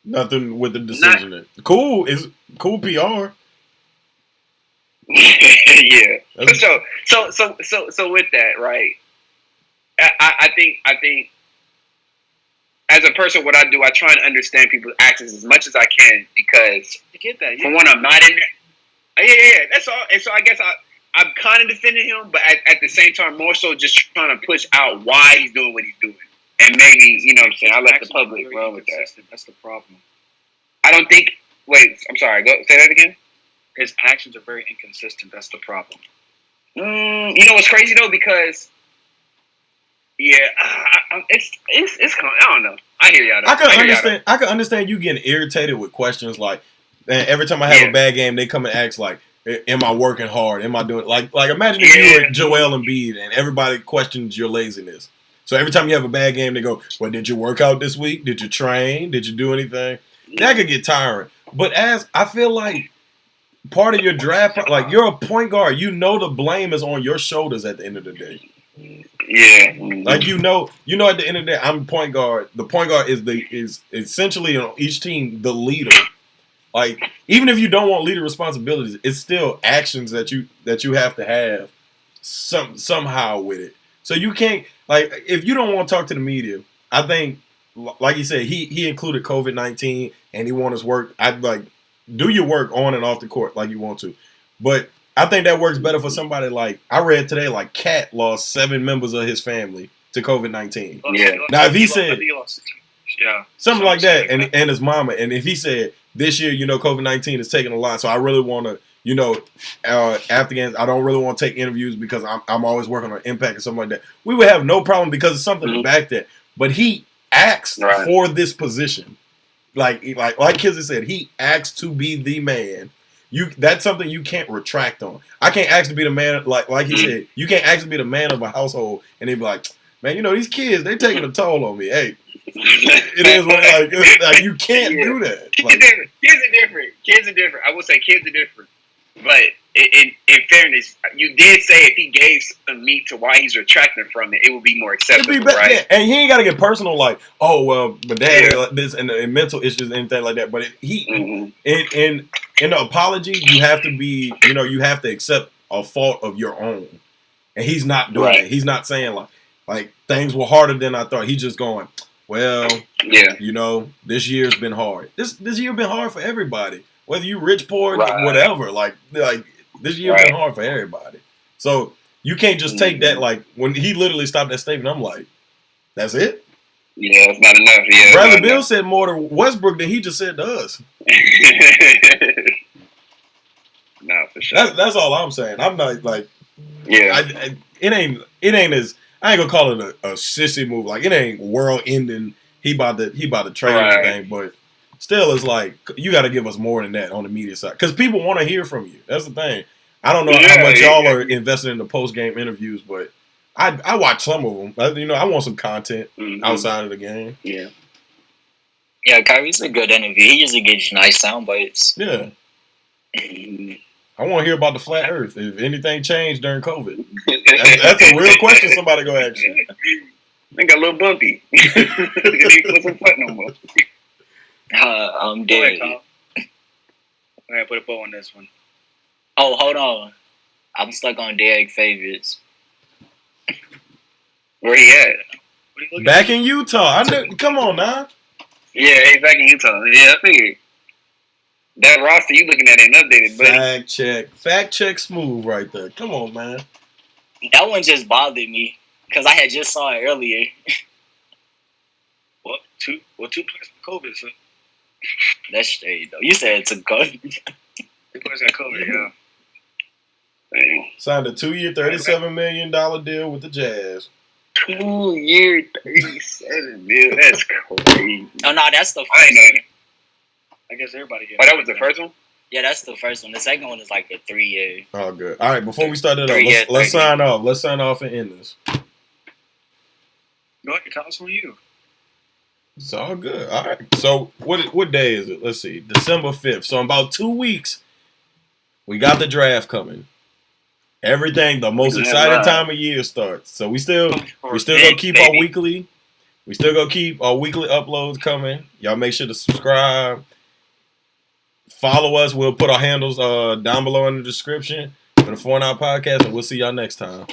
Nothing with the decision. Cool PR. Yeah. So with that, right? I think as a person, what I do, I try and understand people's actions as much as I can because you get that. For one, I'm not in there. Yeah. That's all. And so I guess I'm kind of defending him, but at the same time, more so just trying to push out why he's doing what he's doing. And maybe, you know what I'm saying, I let the public run with that. That's the problem. I don't think... Wait, I'm sorry. Go say that again? His actions are very inconsistent. That's the problem. You know what's crazy, though? Because... Yeah, it's I don't know. I hear y'all. I can understand you getting irritated with questions like, man, every time I have a bad game, they come and ask like, am I working hard? Am I doing like imagine if you were Joel Embiid and everybody questions your laziness. So every time you have a bad game, they go, well, did you work out this week? Did you train? Did you do anything? That could get tiring. But as I feel like part of your draft, like you're a point guard, you know the blame is on your shoulders at the end of the day. Yeah. Like you know at the end of the day, I'm point guard. The point guard is essentially on each team the leader. Like even if you don't want leader responsibilities, it's still actions that you have to have somehow with it. So you can't like if you don't want to talk to the media, I think like you said, he included COVID-19 and he wants his work. I'd like do your work on and off the court like you want to. But I think that works better for somebody like I read today. Like Cat lost 7 members of his family to COVID-19. Yeah. Now if he said something like that, and his mama, and if he said this year, COVID-19 is taking a lot, so I really want to, after games, I don't really want to take interviews because I'm always working on impact or something like that. We would have no problem because it's something to back that. But he asked for this position, like Kizzy said, he asked to be the man. That's something you can't retract on. I can't ask to be the man, like he said, you can't ask to be the man of a household, and they be like, man, these kids, they taking a toll on me. Hey, it is what like you can't do that. Kids are different. I will say kids are different. But in fairness, you did say if he gave some meat to why he's retracting from it, it would be more acceptable, right? Yeah. And he ain't got to get personal like, oh, well, but dad, like this and mental issues and anything like that. But in the apology, you have to be, you have to accept a fault of your own. And he's not doing it. He's not saying like things were harder than I thought. He's just going, well, this year's been hard. This year been hard for everybody. Whether you rich, poor, whatever. Like this year been hard for everybody. So you can't just take that. Like when he literally stopped that statement, I'm like, that's it? Yeah, it's not enough. Yeah, Bradley Beal said more to Westbrook than he just said to us. No, for sure. That's all I'm saying. I'm not like, it ain't as I ain't gonna call it a sissy move. Like it ain't world ending. He about to trade anything, but. Still, it's like you got to give us more than that on the media side because people want to hear from you. That's the thing. I don't know how much y'all are invested in the post game interviews, but I watch some of them. I want some content outside of the game. Yeah. Yeah, Kyrie's a good interview. He usually gives you nice sound bites. Yeah. I want to hear about the flat Earth. If anything changed during COVID, that's a real question. Somebody go ask you. I got a little bumpy. He wasn't flat no more. I'm Go ahead, dead. Kyle. All right, put a bow on this one. Oh, hold on. I'm stuck on Derek favorites. Where he at? Back in Utah. Come on now. Yeah, he's back in Utah. Yeah, I figured. That roster you looking at ain't updated, buddy. Fact check smooth right there. Come on, man. That one just bothered me because I had just saw it earlier. Two players for COVID, so. That's straight though. You said it's a COVID. Two players got COVID, yeah. Dang. Signed a 2-year, $37 million deal with the Jazz. 2-year, $37 million. That's crazy. Oh no, that's the I first know. one. I guess everybody gets Oh, that was the first one? Yeah, that's the first one. The second one is like a 3-year. Oh, good. All right, before we start it 3 years, up, let's 30. sign off. Let's sign off and end this. Go ahead, Kyle, it's on you. It's all good. All right. So what day is it? Let's see. December 5th. So in about 2 weeks, we got the draft coming. Everything, the most exciting time of year starts. So we still gonna keep our weekly. We still gonna keep our weekly uploads coming. Y'all make sure to subscribe. Follow us. We'll put our handles down below in the description for the 4 Hour Podcast, and we'll see y'all next time.